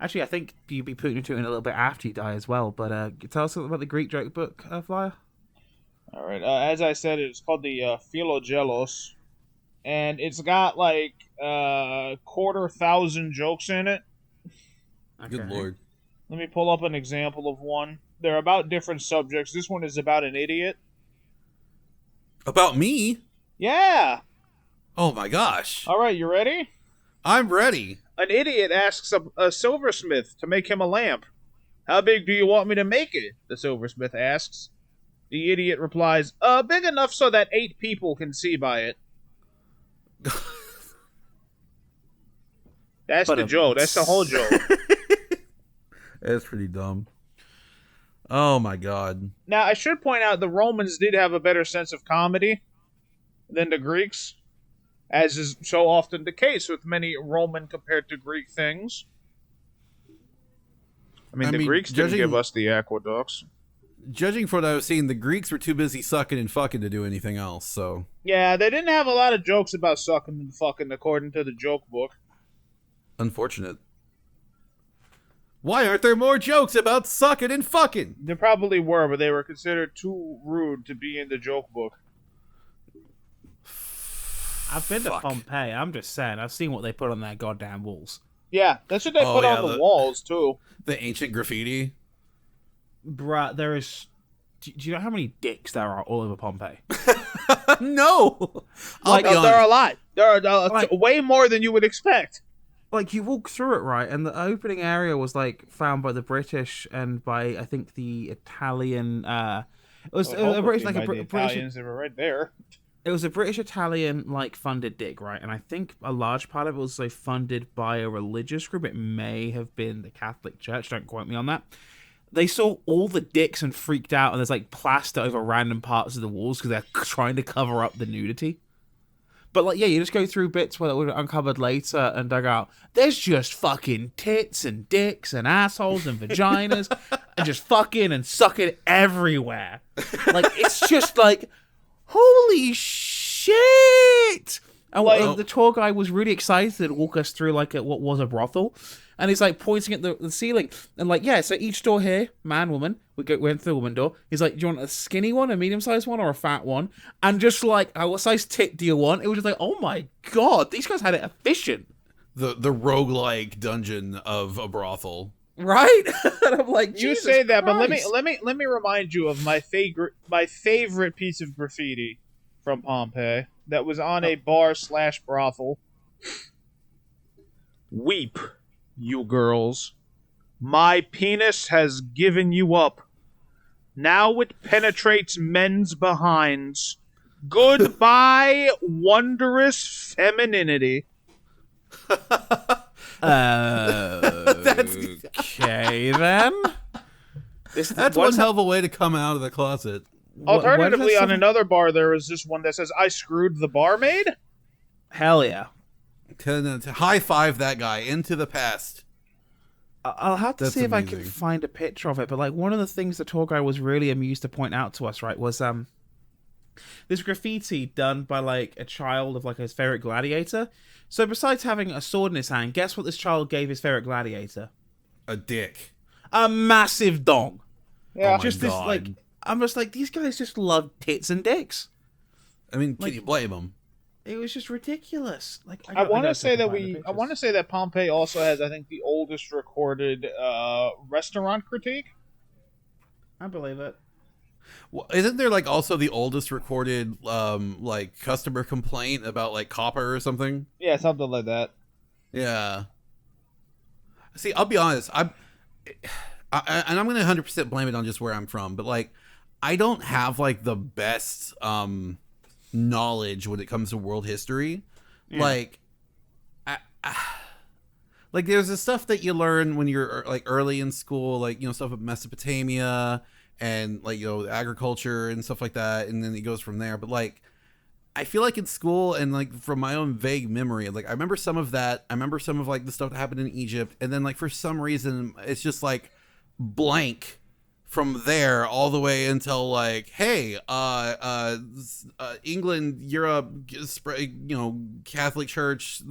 Actually, I think you'd be putting it in a little bit after you die as well. But tell us something about the Greek joke book, Flyer. All right. As I said, it's called the Philogelos, and it's got like 250 jokes in it. Okay. Good lord. Let me pull up an example of one. They're about different subjects. This one is about an idiot. About me? Yeah. Oh my gosh. All right, you ready? I'm ready. An idiot asks a silversmith to make him a lamp. How big do you want me to make it? The silversmith asks. The idiot replies, big enough so that 8 people can see by it. That's the joke. That's the whole joke. That's pretty dumb. Oh my god. Now, I should point out the Romans did have a better sense of comedy than the Greeks, as is so often the case with many Roman compared to Greek things. I mean, the Greeks didn't give us the aqueducts. Judging from what I was seeing, the Greeks were too busy sucking and fucking to do anything else, so... Yeah, they didn't have a lot of jokes about sucking and fucking, according to the joke book. Unfortunate. Why aren't there more jokes about sucking and fucking? There probably were, but they were considered too rude to be in the joke book. I've been to Pompeii. I'm just saying. I've seen what they put on their goddamn walls. Yeah, that's what they put on the walls, too. The ancient graffiti. Bruh, there is... Do you know how many dicks there are all over Pompeii? No! There are a lot. There are way more than you would expect. Like, you walk through it, right, and the opening area was, like, found by the British and by, I think, the Italian... it was a British... Like, a Italians, they were right there. It was a British-Italian, like, funded dig, right? And I think a large part of it was, like, funded by a religious group. It may have been the Catholic Church. Don't quote me on that. They saw all the dicks and freaked out, and there's, like, plaster over random parts of the walls because they're trying to cover up the nudity. But, like, yeah, you just go through bits where it would uncovered later and dug out. There's just fucking tits and dicks and assholes and vaginas and just fucking and sucking everywhere. Like, it's just like... Holy shit! And the tour guy was really excited to walk us through like what was a brothel, and he's like pointing at the ceiling and like, yeah, so each door here, man, woman, went through the woman door. He's like, do you want a skinny one, a medium-sized one, or a fat one? And just like, what size tit do you want? It was just like, oh my god, these guys had it efficient. The roguelike dungeon of a brothel. Right? And I'm like, you say that, Christ. But let me remind you of my favorite piece of graffiti from Pompeii that was on a bar/brothel. Weep, you girls. My penis has given you up. Now it penetrates men's behinds. Goodbye, wondrous femininity. Okay, then. That's one hell of a way to come out of the closet. Alternatively, on another bar, there is this one that says, I screwed the barmaid? Hell yeah. To high five that guy into the past. I'll have to see if I can find a picture of it, but like one of the things the tour guide was really amused to point out to us, right, was this graffiti done by like a child of like his favorite gladiator. So besides having a sword in his hand, guess what this child gave his favorite gladiator? A dick. A massive dong. Yeah. Just this like, I'm just like, these guys just love tits and dicks. I mean, can you blame them? It was just ridiculous. Like, I want to say that Pompeii also has, I think, the oldest recorded restaurant critique. I believe it. Well, isn't there like also the oldest recorded like customer complaint about like copper or something? Yeah, something like that. Yeah. See, I'll be honest. And I'm gonna 100% blame it on just where I'm from, but like, I don't have like the best knowledge when it comes to world history. Yeah. Like, like there's the stuff that you learn when you're like early in school, like, you know, stuff of Mesopotamia and like, you know, agriculture and stuff like that, and then it goes from there. But like, I feel like in school and like from my own vague memory, like I remember some of that. I remember some of like the stuff that happened in Egypt, and then like for some reason it's just like blank from there all the way until like, hey, England, Europe, you know, Catholic Church,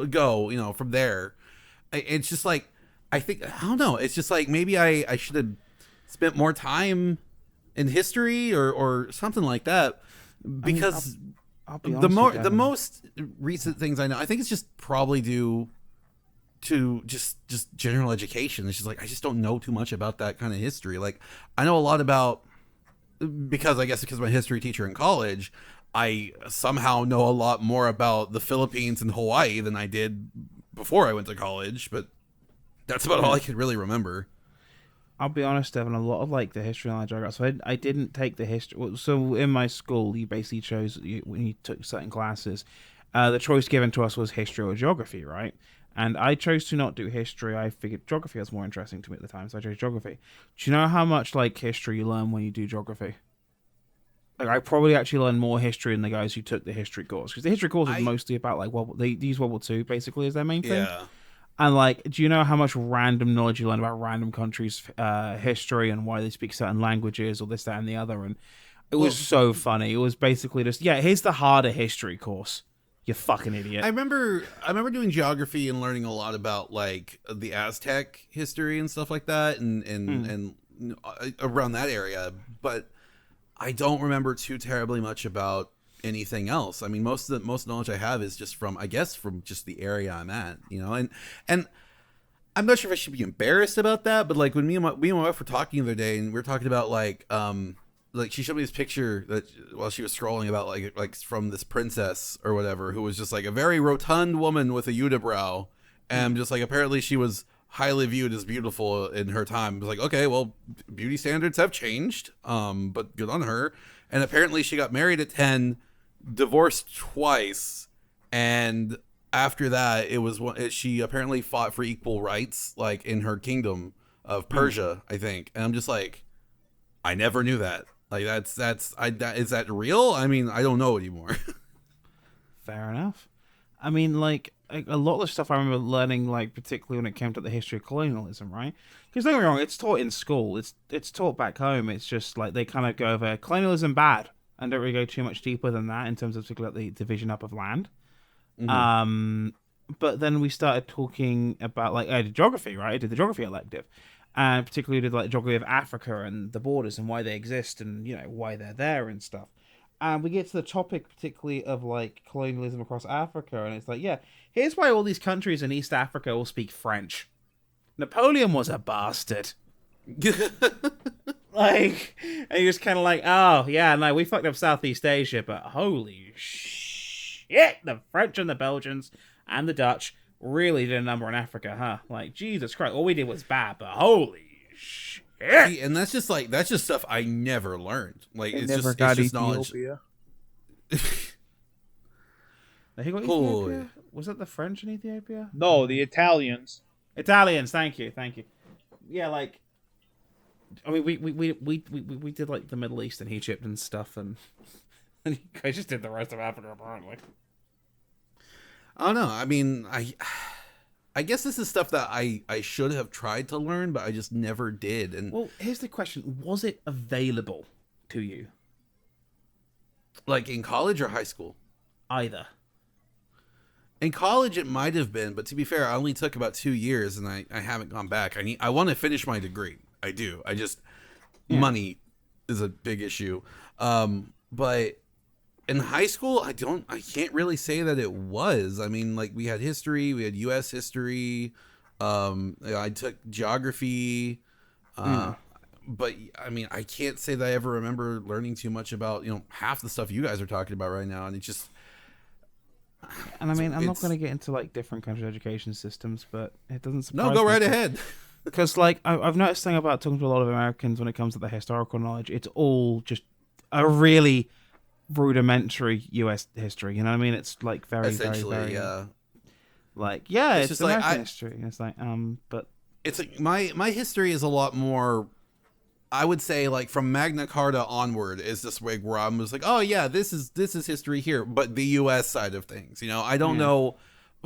go, you know, from there. It's just like, I think, I don't know. It's just like, maybe I should have spent more time in history or something like that, because I'll be honest, the most recent things I know, I think it's just probably due to just general education. It's just like I just don't know too much about that kind of history. Like I know a lot about because my history teacher in college, I somehow know a lot more about the Philippines and Hawaii than I did before I went to college, but that's about all I could really remember. I'll be honest, Devon, a lot of like the history knowledge I got. So I didn't take the history. So in my school, you basically chose when you took certain classes, the choice given to us was history or geography, right? And I chose to not do history. I figured geography was more interesting to me at the time, so I chose geography. Do you know how much like history you learn when you do geography? Like I probably actually learned more history than the guys who took the history course, because the history course is mostly about like they use World War II basically as their main thing. Yeah. And like, do you know how much random knowledge you learn about random countries' history and why they speak certain languages or this, that, and the other? And it was so funny. It was basically just here's the harder history course. You fucking idiot. I remember doing geography and learning a lot about like the Aztec history and stuff like that and around that area, but I don't remember too terribly much about anything else. I mean, most knowledge I have is just from just the area I'm at, and I'm not sure if I should be embarrassed about that, but like when me and my wife were talking the other day and we were talking about like she showed me this picture that while she was scrolling about like from this princess or whatever who was just like a very rotund woman with a unibrow, and just like apparently she was highly viewed as beautiful in her time. It was like, okay, well, beauty standards have changed, but good on her. And apparently she got married at 10, divorced twice, and after that she apparently fought for equal rights like in her kingdom of Persia, I think. And I'm just like, I never knew that. Like is that real? I mean, I don't know anymore. Fair enough. I mean, like a lot of the stuff I remember learning, like particularly when it came to the history of colonialism, right? Because don't get me wrong, it's taught in school, it's taught back home. It's just like they kind of go over colonialism bad and don't really go too much deeper than that in terms of particularly the division up of land. Mm-hmm. But then we started talking about like I did geography, right? I did the geography elective. And particularly did like geography of Africa and the borders and why they exist and why they're there and stuff. And we get to the topic particularly of like colonialism across Africa, and it's like, here's why all these countries in East Africa all speak French. Napoleon was a bastard. Like, and you're just kind of like, oh yeah, no, we fucked up Southeast Asia, but holy shit, the French and the Belgians and the Dutch really did a number on Africa, huh? Like, Jesus Christ, all we did was bad, but holy shit. See, and that's just stuff I never learned. Like, it's just knowledge. Who got Ethiopia? Was that the French in Ethiopia? No, the Italians. Italians, thank you. Yeah, like, I mean, we did like the Middle East and Egypt and stuff, and you guys just did the rest of Africa apparently. I don't know. I mean, I guess this is stuff that I should have tried to learn, but I just never did. And well, here's the question: was it available to you? Like in college or high school? Either. In college, it might have been, but to be fair, I only took about 2 years, and I haven't gone back. I want to finish my degree. I do. I just money is a big issue. But in high school, I can't really say that it was. I mean, like we had history, we had U.S. history. I took geography. But I mean, I can't say that I ever remember learning too much about, half the stuff you guys are talking about right now. And it just, and I mean, I'm not going to get into like different countries' education systems, but it doesn't surprise me. No, go right ahead. Because like I've noticed thing about talking to a lot of Americans when it comes to the historical knowledge, it's all just a really rudimentary U.S. history. You know what I mean? It's like very, very, very, like it's just American like history. It's like but it's like my history is a lot more. I would say like from Magna Carta onward is this way where I'm just like, oh yeah, this is history here, but the U.S. side of things. I don't know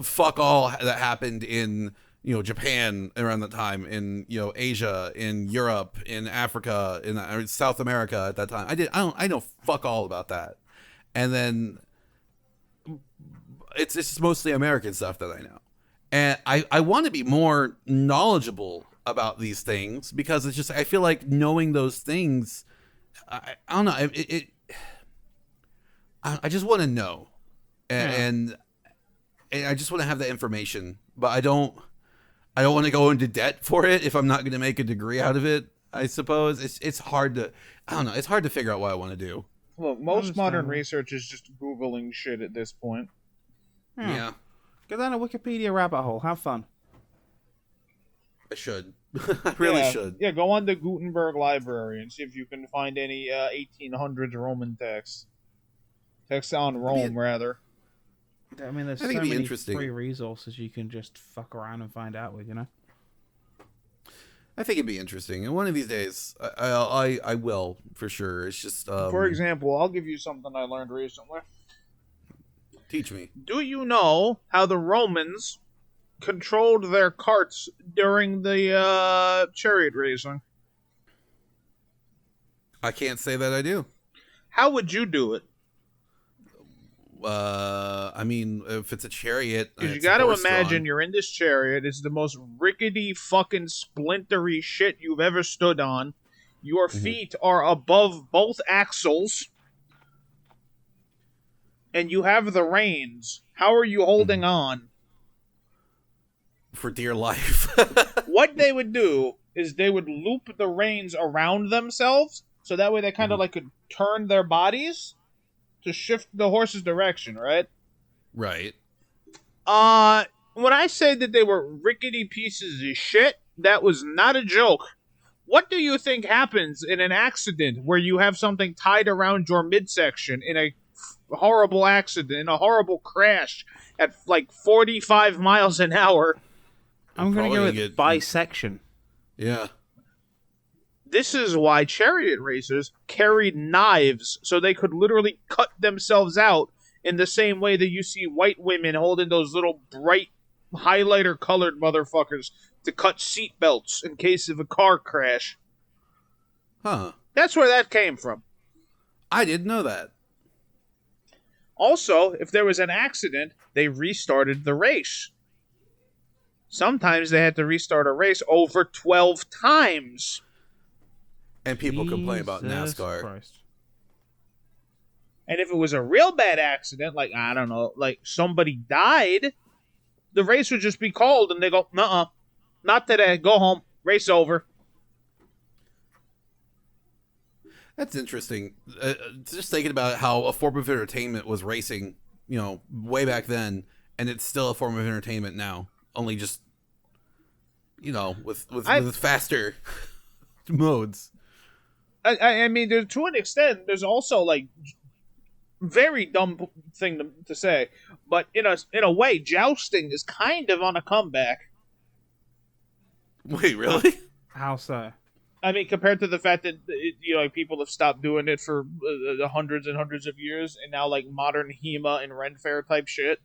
fuck all that happened in Japan around that time, in Asia, in Europe, in Africa, in South America at that time. I know fuck all about that. And then it's just mostly American stuff that I know. And I want to be more knowledgeable about these things because it's just, I feel like knowing those things, I don't know, I just want to know. And I just want to have that information, but I don't, I don't want to go into debt for it if I'm not going to make a degree out of it. I suppose it's hard to, I don't know. It's hard to figure out what I want to do. Look, most modern research is just Googling shit at this point. Yeah. Go down a Wikipedia rabbit hole. Have fun. I should. I really should. Yeah, go on the Gutenberg Library and see if you can find any 1800s Roman texts. Texts on Rome, rather. I mean, there's I so think it'd be many interesting. free resources you can just fuck around and find out with, you know? I think it'd be interesting, and one of these days, I will for sure. It's just, For example, I'll give you something I learned recently. teach me. Do you know how the Romans controlled their carts during the chariot racing? I can't say that I do. How would you do it? I mean, if it's a chariot, Because you got to imagine you're in this chariot. It's the most rickety, fucking splintery shit you've ever stood on. Your feet are above both axles. And you have the reins. How are you holding on? For dear life. What they would do is they would loop the reins around themselves, so that way they kind of like could turn their bodies to shift the horse's direction, right? Right. When I said that they were rickety pieces of shit, that was not a joke. What do you think happens in an accident where you have something tied around your midsection in a horrible accident, in a horrible crash at like 45 miles an hour? I'm going to go with bisection. Yeah. This is why chariot racers carried knives, so they could literally cut themselves out in the same way that you see white women holding those little bright highlighter-colored motherfuckers to cut seatbelts in case of a car crash. Huh. That's where that came from. I didn't know that. Also, if there was an accident, they restarted the race. Sometimes they had to restart a race over 12 times. And people complain about NASCAR. Christ. And if it was a real bad accident, like, I don't know, like somebody died, the race would just be called and they go, nuh-uh, not today, go home, race over. That's interesting. Just thinking about how a form of entertainment was racing, you know, way back then, and it's still a form of entertainment now. Only just, you know, with faster modes. I mean, to an extent, there's also, like, very dumb thing to say, but in a way, jousting is kind of on a comeback. Wait, really? How so? I mean, compared to the fact that people have stopped doing it for hundreds and hundreds of years, and now like modern HEMA and Ren Fair type shit.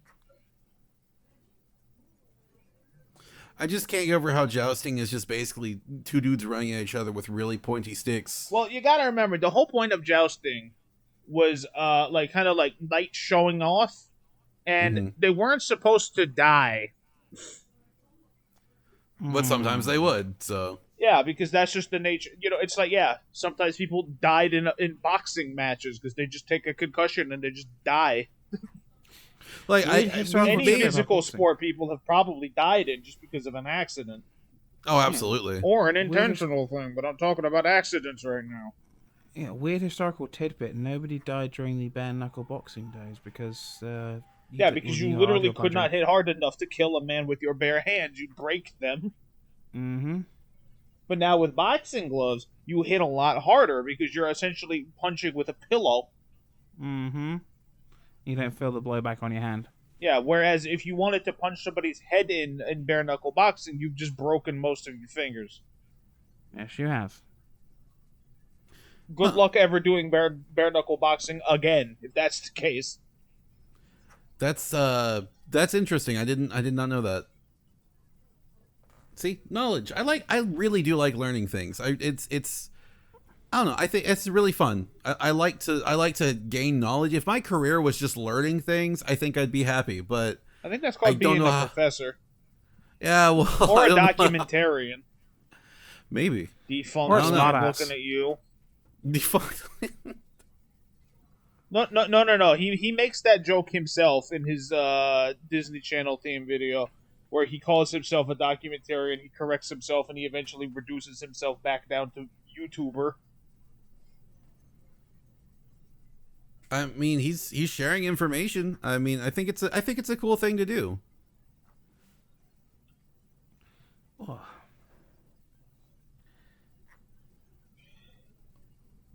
I just can't get over how jousting is just basically two dudes running at each other with really pointy sticks. Well, you gotta remember, the whole point of jousting was like kind of like knights showing off, and they weren't supposed to die. But sometimes they would, so... Yeah, because that's just the nature. You know, it's like, yeah, sometimes people died in boxing matches because they just take a concussion and they just die. Like, any physical sport people have probably died in just because of an accident. Oh, absolutely. Or an intentional thing, but I'm talking about accidents right now. Yeah, weird historical tidbit. Nobody died during the bare knuckle boxing days because... because you literally could not hit hard enough to kill a man with your bare hands. You'd break them. Mm-hmm. But now with boxing gloves, you hit a lot harder because you're essentially punching with a pillow. Mm-hmm. You don't feel the blowback on your hand. Yeah, whereas if you wanted to punch somebody's head in bare knuckle boxing, you've just broken most of your fingers. Yes, you have. Good luck ever doing bare knuckle boxing again, if that's the case. That's interesting. I did not know that. See, knowledge. I really do like learning things. It's I don't know. I think it's really fun. I like to gain knowledge. If my career was just learning things, I think I'd be happy. But I think that's called being a professor. Yeah, well, or a documentarian. Maybe. Defunct. I'm looking at you. Defunct. No. He makes that joke himself in his Disney Channel theme video. where he calls himself a documentarian, he corrects himself, and he eventually reduces himself back down to YouTuber. I mean, he's sharing information. I mean, I think it's a cool thing to do. Oh.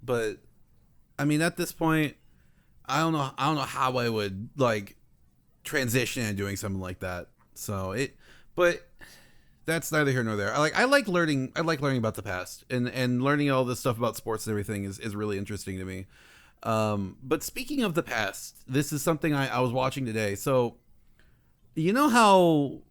But I mean, at this point, I don't know how I would like transition into doing something like that. But that's neither here nor there. I like learning about the past, and learning all this stuff about sports and everything is really interesting to me. But speaking of the past, this is something I was watching today. So, you know how,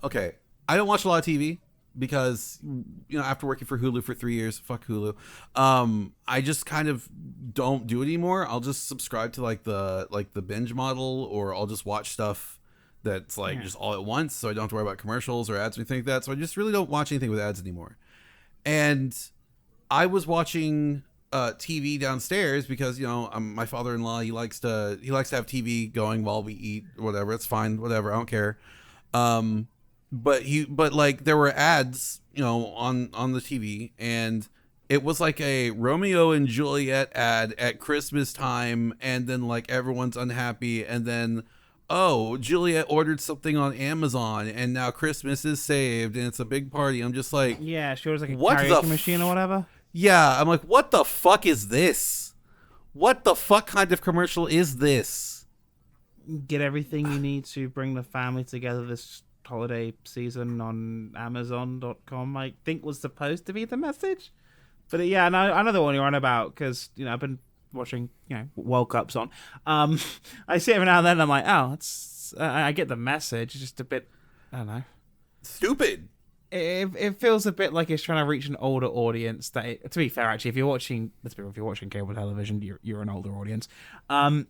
okay, I don't watch a lot of TV because, you know, after working for Hulu for 3 years, fuck Hulu. I just kind of don't do it anymore. I'll just subscribe to like the binge model, or I'll just watch stuff that's like just all at once, so I don't have to worry about commercials or ads or anything like that. So I just really don't watch anything with ads anymore. And I was watching TV downstairs because, you know, my father-in-law, he likes to have TV going while we eat or whatever. It's fine, whatever, I don't care. But like there were ads, you know, on the TV, and it was like a Romeo and Juliet ad at Christmas time, and then like everyone's unhappy, and then, oh, Juliet ordered something on Amazon, and now Christmas is saved, and it's a big party. I'm just like, Yeah, she was like a what karaoke the machine or whatever. yeah, I'm like, what the fuck is this? What the fuck kind of commercial is this? Get everything you need to bring the family together this holiday season on Amazon.com, I think was supposed to be the message. But yeah, no, I know the one you're on about, because, you know, I've been watching, you know, World Cups on. I see it every now and then, and I'm like, oh, it's I get the message. It's just a bit, I don't know, Stupid. It feels a bit like it's trying to reach an older audience. To be fair, actually, if you're watching cable television, you're an older audience. And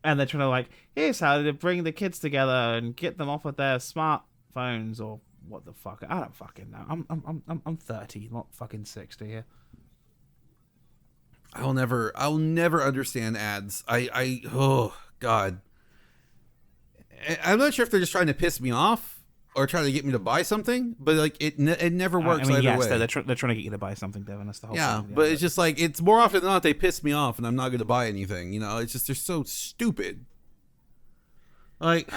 they're trying to like, here's how to bring the kids together and get them off of their smartphones or what the fuck. I don't fucking know. I'm 30, not fucking 60 here. I'll never understand ads. Oh God. I'm not sure if they're just trying to piss me off or trying to get me to buy something, but like it never works either yes, way. They're trying to get you to buy something, Devon. That's the whole thing. But it's just like, it's more often than not they piss me off, and I'm not going to buy anything. You know, it's just, they're so stupid. Like,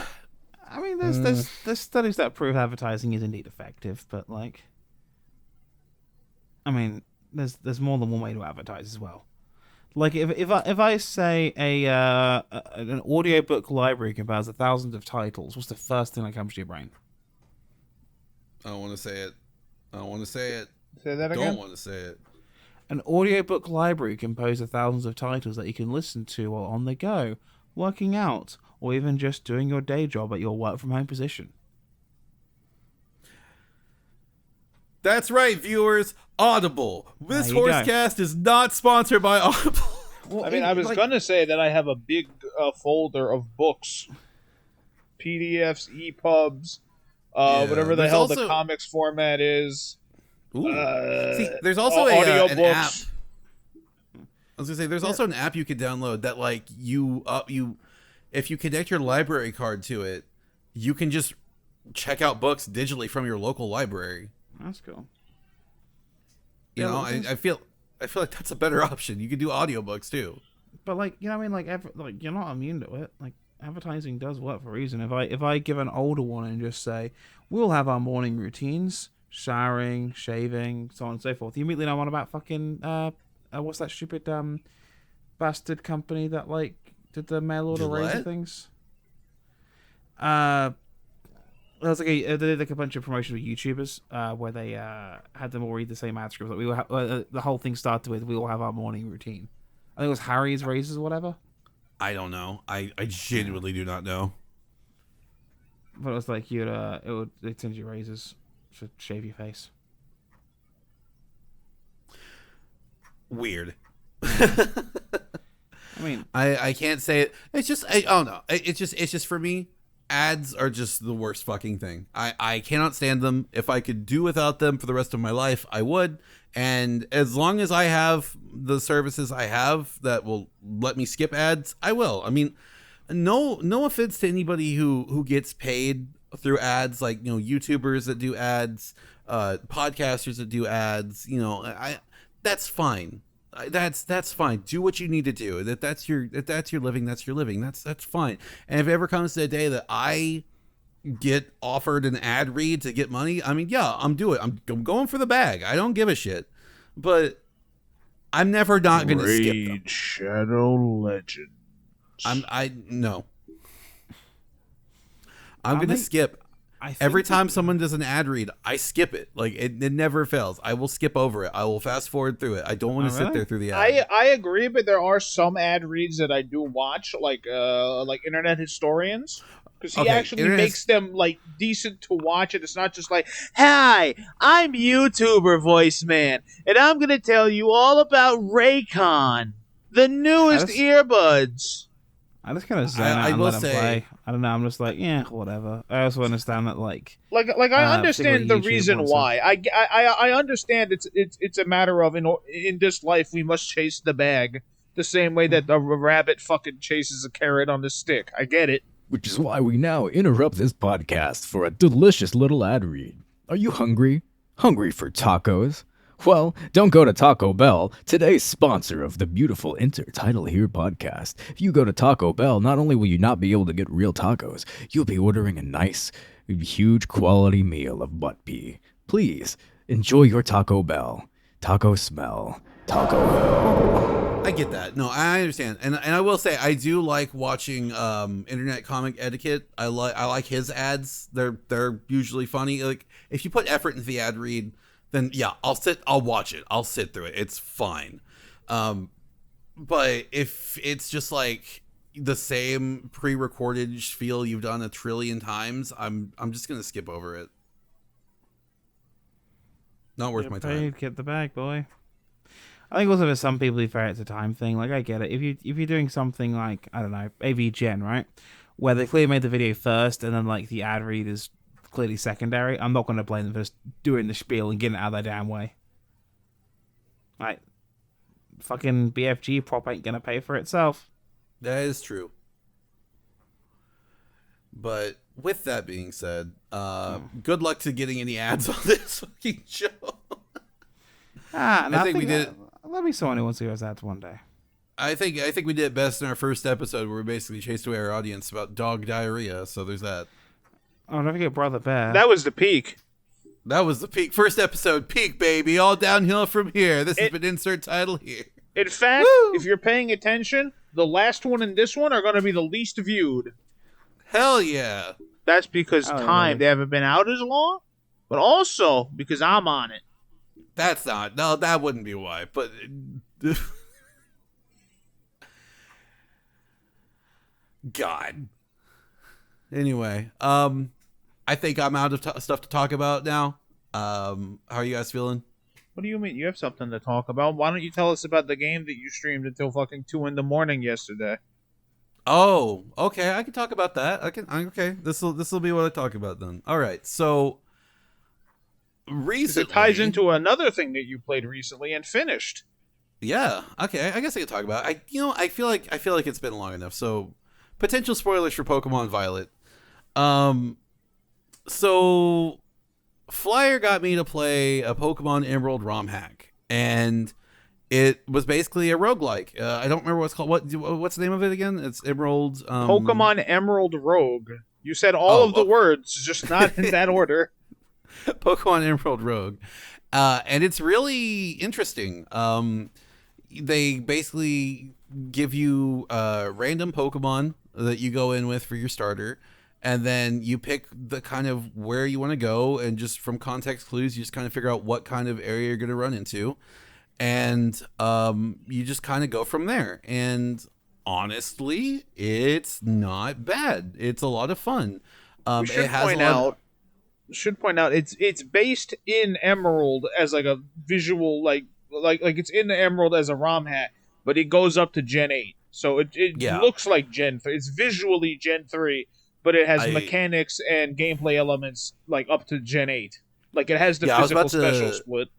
I mean, there's studies that prove advertising is indeed effective, but like, I mean, there's more than one way to advertise as well. Like if I say an audiobook library composes thousands of titles, what's the first thing that comes to your brain? I don't want to say it. Say that again? Don't want to say it. An audiobook library composed of thousands of titles that you can listen to while on the go, working out, or even just doing your day job at your work from home position. That's right, viewers. Audible. This There you go. Horsecast is not sponsored by Audible. Well, I mean, I was gonna say that I have a big folder of books, PDFs, EPUBs, whatever the there's hell also the comics format is. Ooh. See, there's also an app. audiobooks. I was gonna say there's also an app you could download that like if you connect your library card to it, you can just check out books digitally from your local library. That's cool. You know, I feel like that's a better option. You can do audiobooks too. But like, you know what I mean? Like you're not immune to it. Like advertising does work for a reason. If I give an older one and just say, we'll have our morning routines, showering, shaving, so on and so forth, you immediately know one about fucking what's that stupid bastard company that like did the mail order razor things? There was they did like a bunch of promotions with YouTubers where they had them all read the same ad script. Like we will the whole thing started with, we will have our morning routine. I think it was Harry's Razors or whatever. I don't know. I genuinely do not know. But it was like they'd send you razors to shave your face. Weird. I mean, I can't say it. It's just I don't know. It's just for me. Ads are just the worst fucking thing. I cannot stand them. If I could do without them for the rest of my life, I would. And as long as I have the services I have that will let me skip ads, I will. I mean, no offense to anybody who gets paid through ads, like, YouTubers that do ads, podcasters that do ads. That's fine. That's fine. Do what you need to do. That's your living. That's your living. That's fine. And if it ever comes to a day that I get offered an ad read to get money, I mean, yeah, I'm doing it. I'm going for the bag. I don't give a shit. But I'm never not going to skip them. Raid Shadow Legends. No. I'm going to skip. Every time someone does an ad read, I skip it. Like, it never fails. I will skip over it. I will fast forward through it. I don't want to sit there through the ad. I agree, but there are some ad reads that I do watch, like Internet Historians, because he actually makes them like decent to watch, and it's not just like, "Hi, I'm YouTuber Voice Man, and I'm gonna tell you all about Raycon, the newest earbuds." I just kind of zone out and let him play. I don't know. I'm just like, yeah, whatever. I also understand that, like I understand the reason why. I understand it's a matter of in this life we must chase the bag the same way that a rabbit fucking chases a carrot on the stick. I get it. Which is why we now interrupt this podcast for a delicious little ad read. Are you hungry? Hungry for tacos? Well, don't go to Taco Bell, today's sponsor of the beautiful Intertitle Here podcast. If you go to Taco Bell, not only will you not be able to get real tacos, you'll be ordering a nice, huge quality meal of butt pee. Please, enjoy your Taco Bell. Taco smell. Taco Bell. I get that. No, I understand. And I will say, I do like watching Internet Comic Etiquette. I like his ads. They're usually funny. Like, if you put effort into the ad read, then yeah, I'll watch it. I'll sit through it. It's fine. But if it's just like the same pre-recorded spiel you've done a trillion times, I'm just gonna skip over it. Not worth my time. Get the bag, boy. I think also for some people who fare it's a time thing. Like, I get it. If you're doing something like, I don't know, AV Gen, right, where they clearly made the video first and then like the ad read is clearly secondary, I'm not going to blame them for just doing the spiel and getting it out of their damn way. Like, fucking BFG prop ain't going to pay for itself. That is true. But with that being said, good luck to getting any ads on this fucking show. I think we did. There'll be someone who wants to hear us ads one day. I think we did best in our first episode where we basically chased away our audience about dog diarrhea. So there's that. Oh, don't forget Brother Bear. That was the peak. That was the peak. First episode, peak, baby. All downhill from here. This has been insert title here. In fact, if you're paying attention, the last one and this one are going to be the least viewed. Hell yeah. That's because they haven't been out as long, but also because I'm on it. That wouldn't be why, but... God. Anyway, I think I'm out of stuff to talk about now. How are you guys feeling? What do you mean? You have something to talk about. Why don't you tell us about the game that you streamed until fucking 2 a.m. yesterday? Oh, okay. I can talk about that. Okay. This will be what I talk about then. All right. So recently, it ties into another thing that you played recently and finished. Yeah. Okay. I guess I can talk about it. I feel like it's been long enough. So potential spoilers for Pokemon Violet. So Flyer got me to play a Pokemon Emerald ROM hack, and it was basically a roguelike. I don't remember what it's called. What's the name of it again? It's Emerald. Pokemon Emerald Rogue. You said all of the words, just not in that order. Pokemon Emerald Rogue. And it's really interesting. They basically give you random Pokemon that you go in with for your starter, and then you pick the kind of where you want to go, and just from context clues, you just kind of figure out what kind of area you're going to run into, and you just kind of go from there. And honestly, it's not bad. It's a lot of fun. Should point out it's based in Emerald as like a visual like it's in the Emerald as a ROM hack, but it goes up to Gen 8. So it looks like Gen 3. It's visually Gen 3, but it has mechanics and gameplay elements like up to Gen 8. Like it has the physical special split.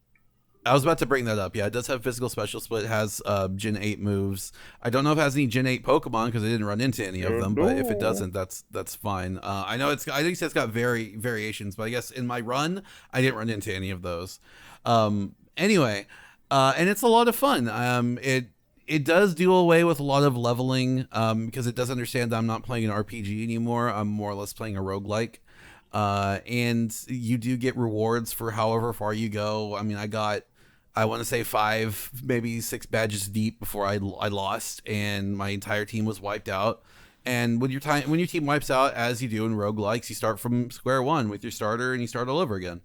I was about to bring that up. Yeah, it does have physical special split. It has Gen 8 moves. I don't know if it has any Gen 8 Pokemon because I didn't run into any of them. But if it doesn't, that's fine. I know I think it's got variations, but I guess in my run, I didn't run into any of those. Anyway, and it's a lot of fun. It does do away with a lot of leveling because it does understand that I'm not playing an RPG anymore. I'm more or less playing a roguelike. And you do get rewards for however far you go. I mean, I want to say 5, maybe 6 badges deep before I lost, and my entire team was wiped out. And when your team wipes out, as you do in roguelikes, you start from square one with your starter, and you start all over again.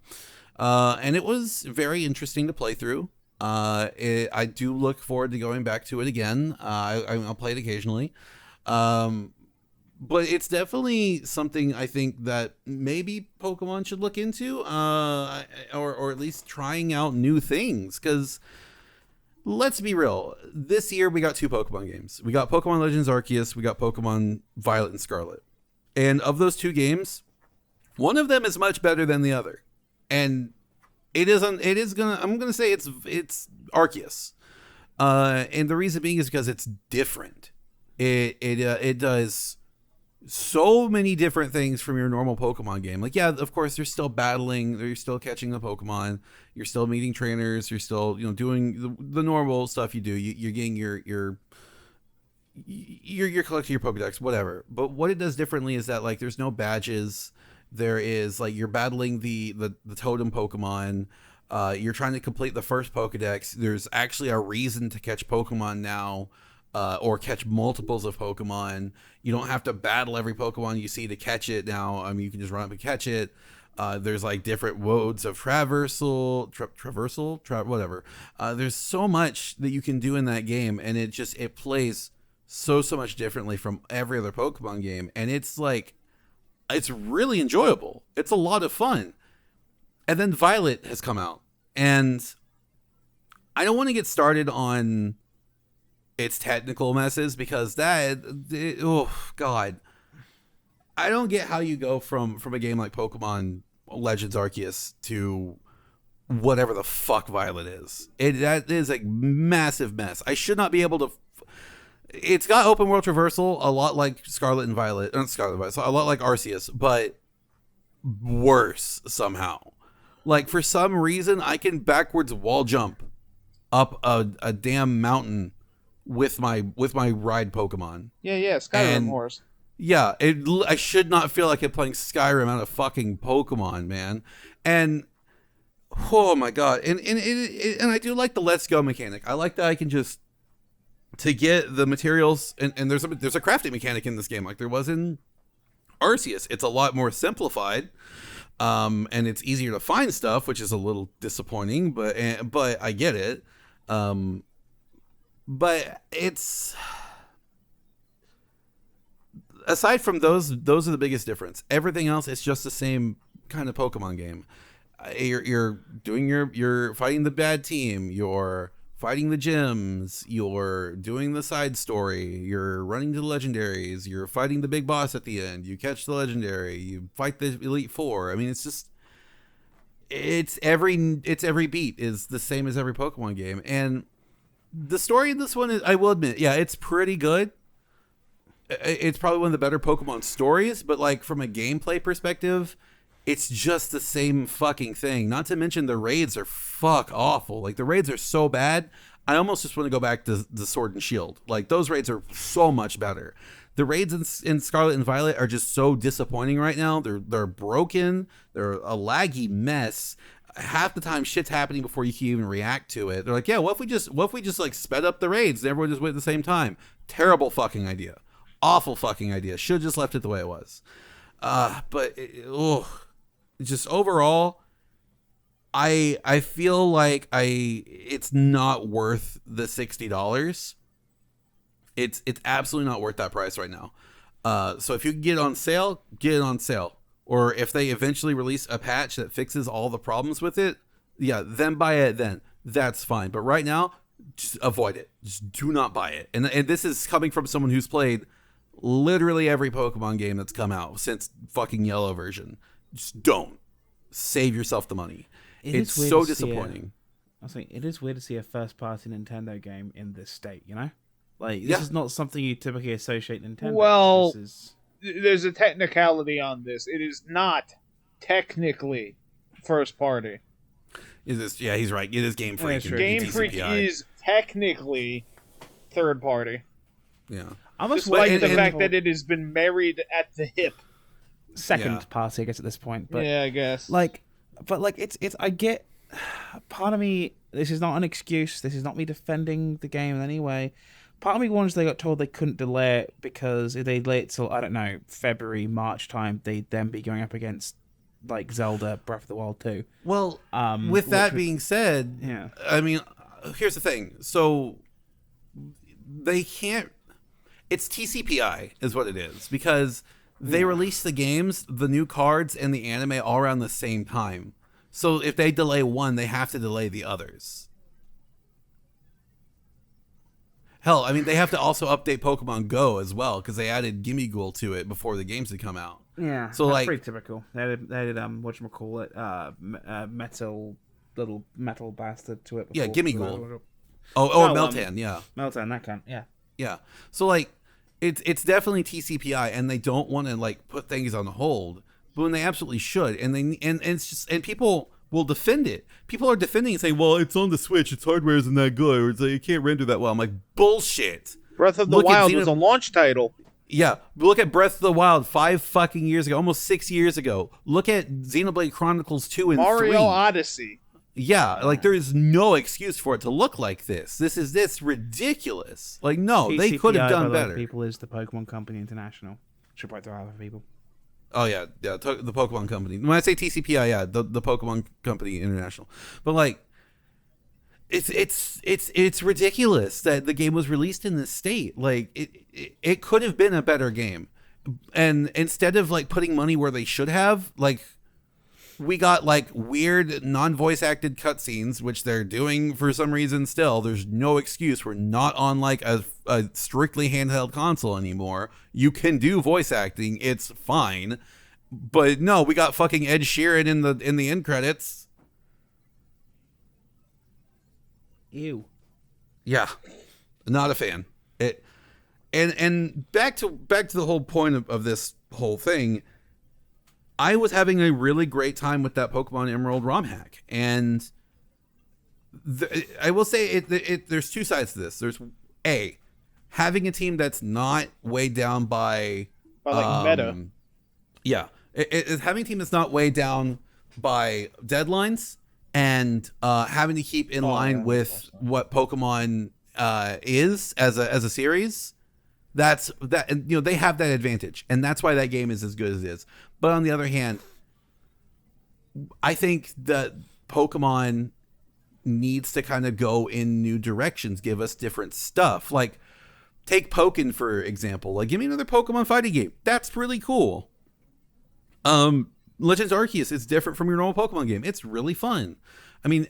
And it was very interesting to play through. I do look forward to going back to it again. I'll play it occasionally. But it's definitely something I think that maybe Pokemon should look into, or at least trying out new things. Because let's be real, this year we got 2 Pokemon games. We got Pokemon Legends Arceus, we got Pokemon Violet and Scarlet. And of those 2 games, one of them is much better than the other. And I'm gonna say it's Arceus. And the reason being is because it's different. It does so many different things from your normal Pokemon game. Like, yeah, of course, you're still battling, you're still catching the Pokemon, you're still meeting trainers, you're still, doing the normal stuff you do. You're getting you're collecting your Pokedex, whatever. But what it does differently is that, like, there's no badges. There is, like, you're battling the totem Pokemon. You're trying to complete the first Pokedex. There's actually a reason to catch Pokemon now. Or catch multiples of Pokemon. You don't have to battle every Pokemon you see to catch it now. I mean, you can just run up and catch it. There's like different modes of traversal, whatever. There's so much that you can do in that game, and it plays so much differently from every other Pokemon game, and it's really enjoyable. It's a lot of fun. And then Violet has come out, and I don't want to get started on its technical messes because oh god, I don't get how you go from a game like Pokemon Legends Arceus to whatever the fuck Violet is. That is a massive mess. I should not be able to. It's got open world traversal a lot like Scarlet and Violet, not Scarlet and Violet, so a lot like Arceus, but worse somehow. Like, for some reason, I can backwards wall jump up a damn mountain with my ride Pokemon. Yeah, Skyrim horse. Yeah, I should not feel like I'm playing Skyrim out of fucking Pokemon, man. And oh my god, and I do like the let's go mechanic. I like that I can just to get the materials, and there's a crafting mechanic in this game like there was in Arceus. It's a lot more simplified, and it's easier to find stuff, which is a little disappointing, but I get it. But it's, aside from those are the biggest difference. Everything else is just the same kind of Pokemon game. You're fighting the bad team. You're fighting the gyms. You're doing the side story. You're running to the legendaries. You're fighting the big boss at the end. You catch the legendary. You fight the Elite Four. I mean, it's every beat is the same as every Pokemon game. And the story in this one is, I will admit, yeah, it's pretty good. It's probably one of the better Pokemon stories, but like from a gameplay perspective, it's just the same fucking thing. Not to mention the raids are fuck awful. Like, the raids are so bad, I almost just want to go back to the Sword and Shield. Like, those raids are so much better. The raids in Scarlet and Violet are just so disappointing right now. They're broken. They're a laggy mess. Half the time shit's happening before you can even react to it. They're like, yeah, what if we just like sped up the raids and everyone just went at the same time? Terrible fucking idea. Awful fucking idea. Should have just left it the way it was. But just overall, I feel like it's not worth the $60. It's absolutely not worth that price right now. So if you can get it on sale, get it on sale. Or if they eventually release a patch that fixes all the problems with it, yeah, then buy it then. That's fine. But right now, just avoid it. Just do not buy it. And this is coming from someone who's played literally every Pokemon game that's come out since fucking Yellow version. Just don't. Save yourself the money. It's so disappointing. I think it is weird to see a first-party Nintendo game in this state. Like this is not something you typically associate Nintendo. Well, this is... there's a technicality on this. It is not technically first party. Is this? Yeah, he's right. It is Game Freak. And Game Freak TCPI. is technically third party. Yeah. Despite the fact that it has been married at the hip. Second party, I guess, at this point. But yeah, I guess. It's. I get. Part of me. This is not an excuse. This is not me defending the game in any way. Part of me wonders they got told they couldn't delay it because if they delay it till, I don't know, February, March time, they'd then be going up against like Zelda Breath of the Wild 2. Well, with that being said, yeah. I mean, here's the thing. So they can't. It's TCPI is what it is because they release the games, the new cards, and the anime all around the same time. So if they delay one, they have to delay the others. Hell, I mean, they have to also update Pokemon Go as well because they added Gimme Ghoul to it before the games had come out. Yeah, so that's pretty typical. They added little metal bastard to it. Yeah, Gimme Ghoul. Meltan, yeah. Meltan, that kind, yeah. Yeah. So like, it's definitely TCPI, and they don't want to like put things on hold, but when they absolutely should, and it's just people will defend it. People are defending and saying, well, it's on the Switch, its hardware isn't that good, or it's like, it can't render that well. I'm like, bullshit. Breath of the Wild was a launch title. Yeah, look at Breath of the Wild 5 fucking years ago, almost 6 years ago. Look at Xenoblade Chronicles 2 and 3. Mario Odyssey. Yeah, like there is no excuse for it to look like this. This is ridiculous. Like, no, TCPI, they could have done better. People is the Pokemon Company International. Should probably throw out for people. Oh yeah, the Pokemon Company. When I say TCPI, yeah, the Pokemon Company International. But like, it's ridiculous that the game was released in this state. Like, it could have been a better game, and instead of like putting money where they should have, like, we got like weird non-voice acted cutscenes, which they're doing for some reason still. There's no excuse. We're not on like a strictly handheld console anymore. You can do voice acting. It's fine. But no, we got fucking Ed Sheeran in the end credits. Ew. Yeah. Not a fan. And back to the whole point of this whole thing. I was having a really great time with that Pokemon Emerald ROM hack, and I will say there's two sides to this. There's having a team that's not weighed down by meta. Yeah, it's having a team that's not weighed down by deadlines and having to keep in line with what Pokemon is as a series. That's they have that advantage, and that's why that game is as good as it is. But on the other hand, I think that Pokemon needs to kind of go in new directions, give us different stuff. Like, take Pokken, for example. Like, give me another Pokemon fighting game. That's really cool. Legends Arceus is different from your normal Pokemon game. It's really fun. I mean,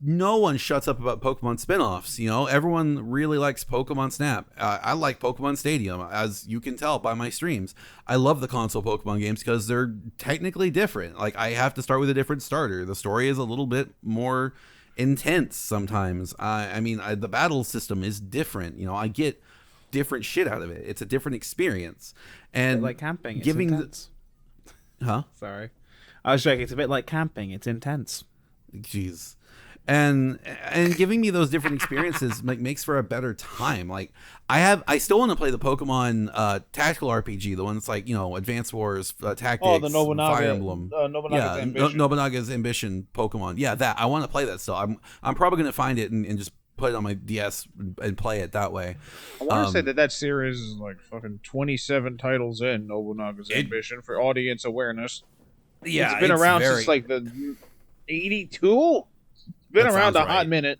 no one shuts up about Pokemon spinoffs. Everyone really likes Pokemon Snap. I like Pokemon Stadium, as you can tell by my streams. I love the console Pokemon games because they're technically different. Like, I have to start with a different starter. The story is a little bit more intense sometimes. The battle system is different. I get different shit out of it. It's a different experience. And like camping, it's intense. Sorry. I was joking. It's a bit like camping. It's intense. Jeez. And giving me those different experiences makes for a better time. Like, I still want to play the Pokemon tactical RPG, the one that's like, Advance Wars, Tactics, the Nobunaga, Fire Emblem. Nobunaga's Ambition. Nobunaga's Ambition Pokemon. Yeah, that. I want to play that still. I'm probably going to find it and just put it on my DS and play it that way. I want to say that series is like fucking 27 titles in Nobunaga's Ambition for audience awareness. Yeah, it's been around since like the 82. It's been around a hot minute.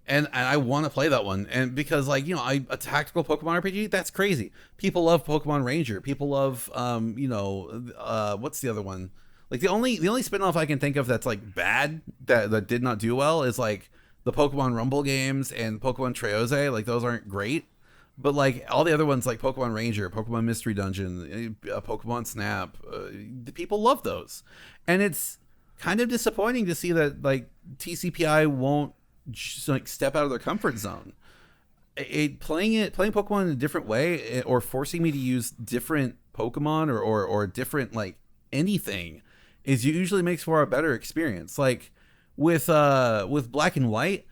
And I want to play that one, and because a tactical Pokemon RPG, that's crazy. People love Pokemon Ranger. People love what's the other one? Like the only spinoff I can think of that's like bad that did not do well is like the Pokemon Rumble games and Pokemon Treyose. Like, those aren't great, but like all the other ones like Pokemon Ranger, Pokemon Mystery Dungeon, Pokemon Snap, the people love those, and it's kind of disappointing to see that like TCPI won't just like step out of their comfort zone. Playing Pokemon in a different way, or forcing me to use different Pokemon or different like anything, is usually makes for a better experience. Like with Black and White,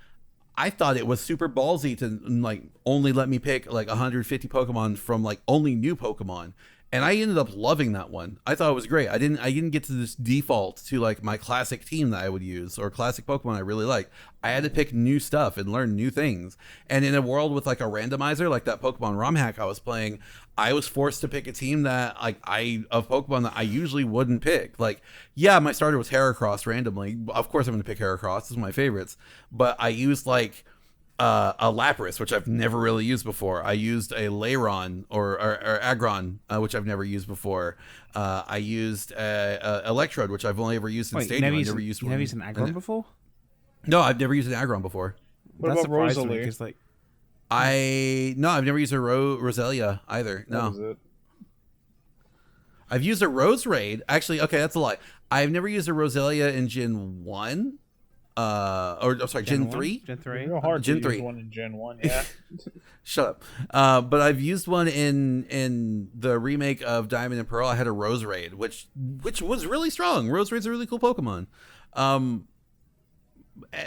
I thought it was super ballsy to like only let me pick like 150 Pokemon from like only new Pokemon. And I ended up loving that one. I thought it was great. I didn't get to this default to like my classic team that I would use or classic Pokemon I really like. I had to pick new stuff and learn new things. And in a world with like a randomizer, like that Pokemon ROM hack I was playing, I was forced to pick a team that like of Pokemon that I usually wouldn't pick. Like, yeah, my starter was Heracross randomly. Of course I'm going to pick Heracross. This is my favorites. But I used like a Lapras, which I've never really used before. I used a Lairon or Aggron, which I've never used before. I used Electrode, which I've only ever used in Stadium. You've never used an Aggron before? No, I've never used an Aggron before. What about Rosalie? Like, I've never used a Roselia either. No. I've used a Rose Raid. Actually, okay, that's a lie. I've never used a Roselia in Gen 1. Gen 3? Gen 3. It's real hard Gen to 3. use one in Gen 1, yeah. Shut up. But I've used one in the remake of Diamond and Pearl. I had a Rose Raid, which was really strong. Rose Raid's a really cool Pokemon.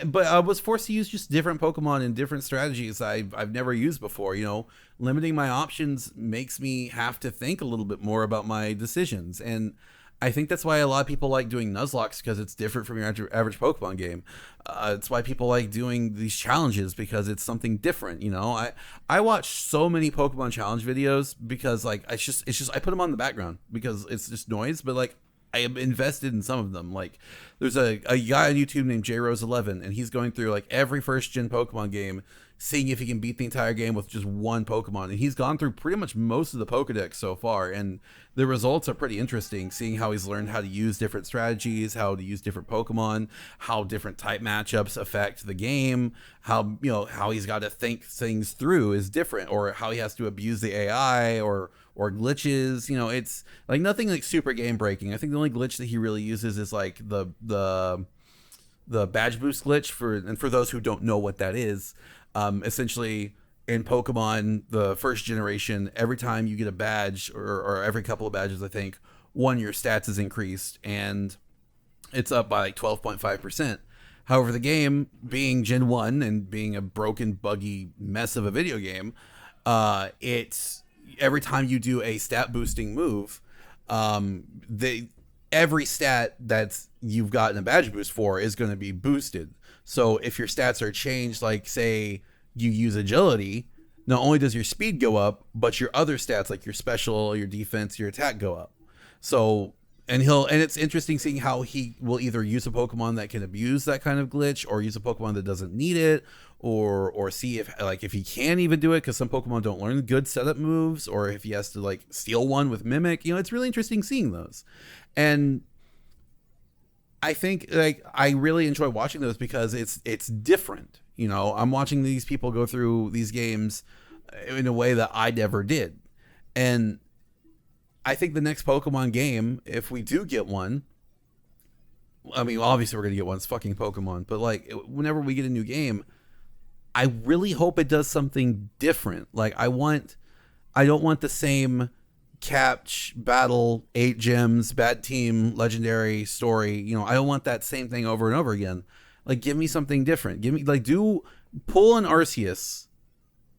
But I was forced to use just different Pokemon and different strategies I've never used before. You know, limiting my options makes me have to think a little bit more about my decisions. And I think that's why a lot of people like doing Nuzlocke, because it's different from your average Pokemon game. It's why people like doing these challenges, because it's something different. You know, I watch so many Pokemon challenge videos because like it's just I put them on the background because it's just noise. But like I am invested in some of them. Like there's a guy on YouTube named JRose11, and he's going through like every first gen Pokemon game, seeing if he can beat the entire game with just one Pokemon. And he's gone through pretty much most of the Pokedex so far, and the results are pretty interesting, seeing how he's learned how to use different strategies, how to use different Pokemon, how different type matchups affect the game, how, you know, how he's got to think things through is different, or how he has to abuse the AI or glitches. You know, it's like nothing like super game breaking. I think the only glitch that he really uses is like the badge boost glitch for those who don't know what that is. Essentially, in Pokemon, the first generation, every time you get a badge, or every couple of badges, I think, one, your stats is increased, and it's up by like 12.5%. However, the game, being Gen 1 and being a broken, buggy mess of a video game, it's every time you do a stat boosting move, every stat that you've gotten a badge boost for is going to be boosted. So if your stats are changed, like say you use agility, not only does your speed go up, but your other stats like your special, your defense, your attack go up. So and it's interesting seeing how he will either use a Pokemon that can abuse that kind of glitch, or use a Pokemon that doesn't need it, or see if he can even do it, because some Pokemon don't learn good setup moves, or if he has to like steal one with Mimic. You know, it's really interesting seeing those. And I think like I really enjoy watching those because it's different. You know, I'm watching these people go through these games in a way that I never did. And I think the next Pokemon game, if we do get one, I mean, obviously we're going to get one. It's fucking Pokemon. But like whenever we get a new game, I really hope it does something different. Like I don't want the same catch, battle, 8 gems, bad team, legendary story. You know, I don't want that same thing over and over again. Like, give me something different. Give me, like, pull an Arceus.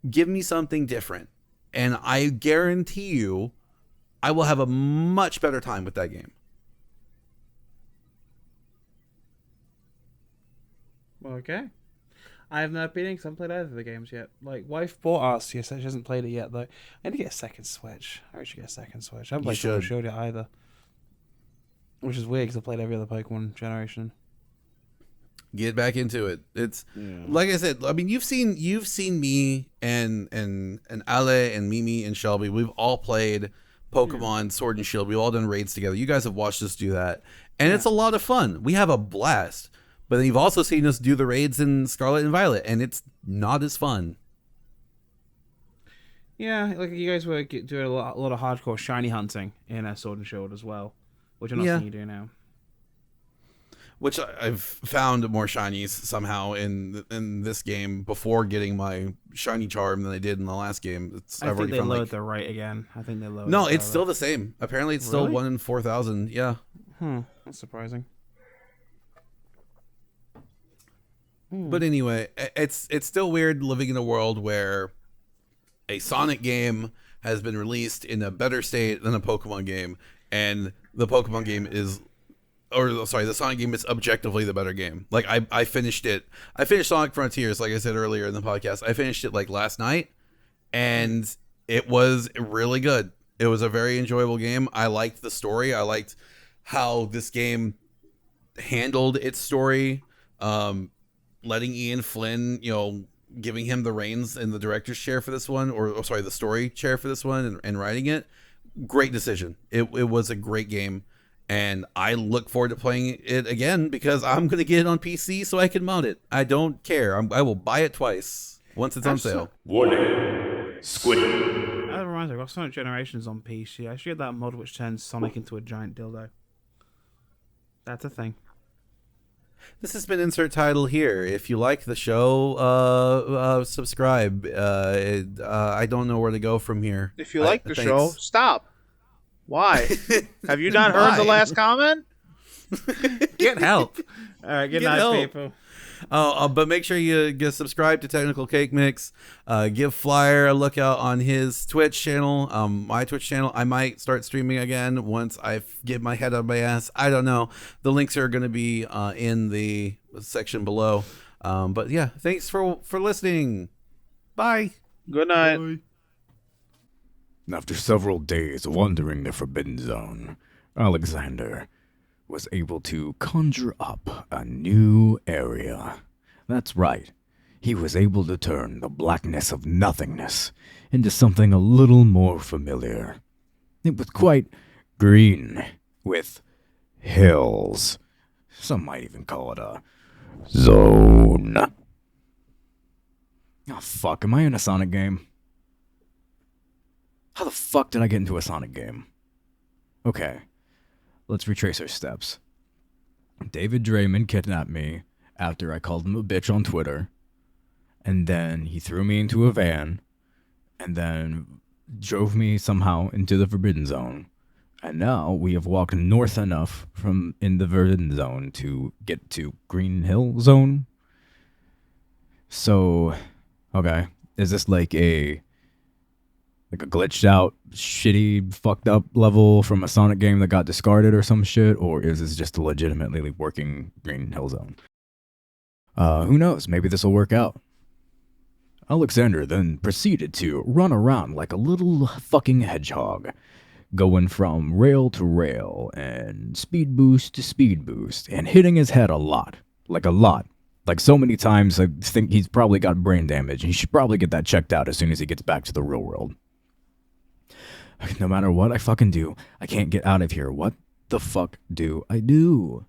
Give me something different. And I guarantee you, I will have a much better time with that game. Okay. I have no opinion because I haven't played either of the games yet. Like, wife bought Arceus, she hasn't played it yet, though. I need to get a second Switch. I should get a second Switch. I haven't played Sword Shield yet either. Which is weird because I played every other Pokemon generation. Get back into it. It's like I said. I mean, you've seen me and Ale and Mimi and Shelby. We've all played Pokemon Sword and Shield. We've all done raids together. You guys have watched us do that, and it's a lot of fun. We have a blast. But then you've also seen us do the raids in Scarlet and Violet, and it's not as fun. Yeah, like you guys were doing a lot of hardcore shiny hunting in Sword and Shield as well, which I'm not seeing you do now. which I've found more shinies somehow in this game before getting my shiny charm than I did in the last game. I think they lowered the rate again. I think they lowered. No, it's still the same. Apparently, it's still 1 in 4,000. Yeah. That's surprising. But anyway, it's still weird living in a world where a Sonic game has been released in a better state than a Pokemon game, and the Pokemon game is, or sorry, the Sonic game is objectively the better game. Like I finished it. I finished Sonic Frontiers, like I said earlier in the podcast. I finished it like last night, and it was really good. It was a very enjoyable game. I liked the story. I liked how this game handled its story. Letting Ian Flynn, giving him the reins in the director's chair for this one, or sorry, the story chair for this one, and writing it. Great decision. It was a great game, and I look forward to playing it again because I'm going to get it on PC so I can mod it. I don't care. I will buy it twice once it's on sale. Warning. Squid. That reminds me, I've got Sonic Generations on PC. I should get that mod which turns Sonic into a giant dildo. That's a thing. This has been Insert Title here. If you like the show, subscribe. I don't know where to go from here. If you like the show, stop. Why? Have you not heard the last comment? Get help. All right, good night, people. But make sure you subscribe to Technical Cake Mix. Give Flyer a look out on his Twitch channel, my Twitch channel. I might start streaming again once I get my head out of my ass. I don't know. The links are going to be in the section below. But yeah, thanks for listening. Bye. Good night. Bye. After several days wandering the Forbidden Zone, Alexander was able to conjure up a new area. That's right. He was able to turn the blackness of nothingness into something a little more familiar. It was quite green, with hills. Some might even call it a zone. Oh fuck, am I in a Sonic game? How the fuck did I get into a Sonic game? Okay. Let's retrace our steps. David Draymond kidnapped me after I called him a bitch on Twitter. And then he threw me into a van. And then drove me somehow into the Forbidden Zone. And now we have walked north enough from in the Forbidden Zone to get to Green Hill Zone. So, okay. Is this like a glitched out, shitty, fucked up level from a Sonic game that got discarded or some shit? Or is this just a legitimately working Green Hill Zone? Who knows? Maybe this will work out. Alexander then proceeded to run around like a little fucking hedgehog, going from rail to rail and speed boost to speed boost and hitting his head a lot. Like so many times I think he's probably got brain damage and he should probably get that checked out as soon as he gets back to the real world. No matter what I fucking do, I can't get out of here. What the fuck do I do?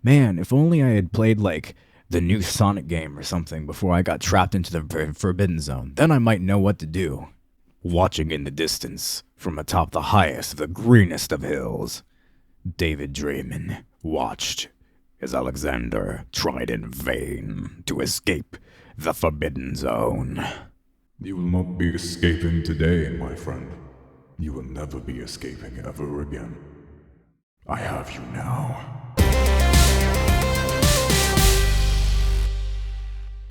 Man, if only I had played, like, the new Sonic game or something before I got trapped into the Forbidden Zone. Then I might know what to do. Watching in the distance, from atop the highest, the greenest of hills, David Draymond watched as Alexander tried in vain to escape the Forbidden Zone. You will not be escaping today, my friend. You will never be escaping ever again. I have you now.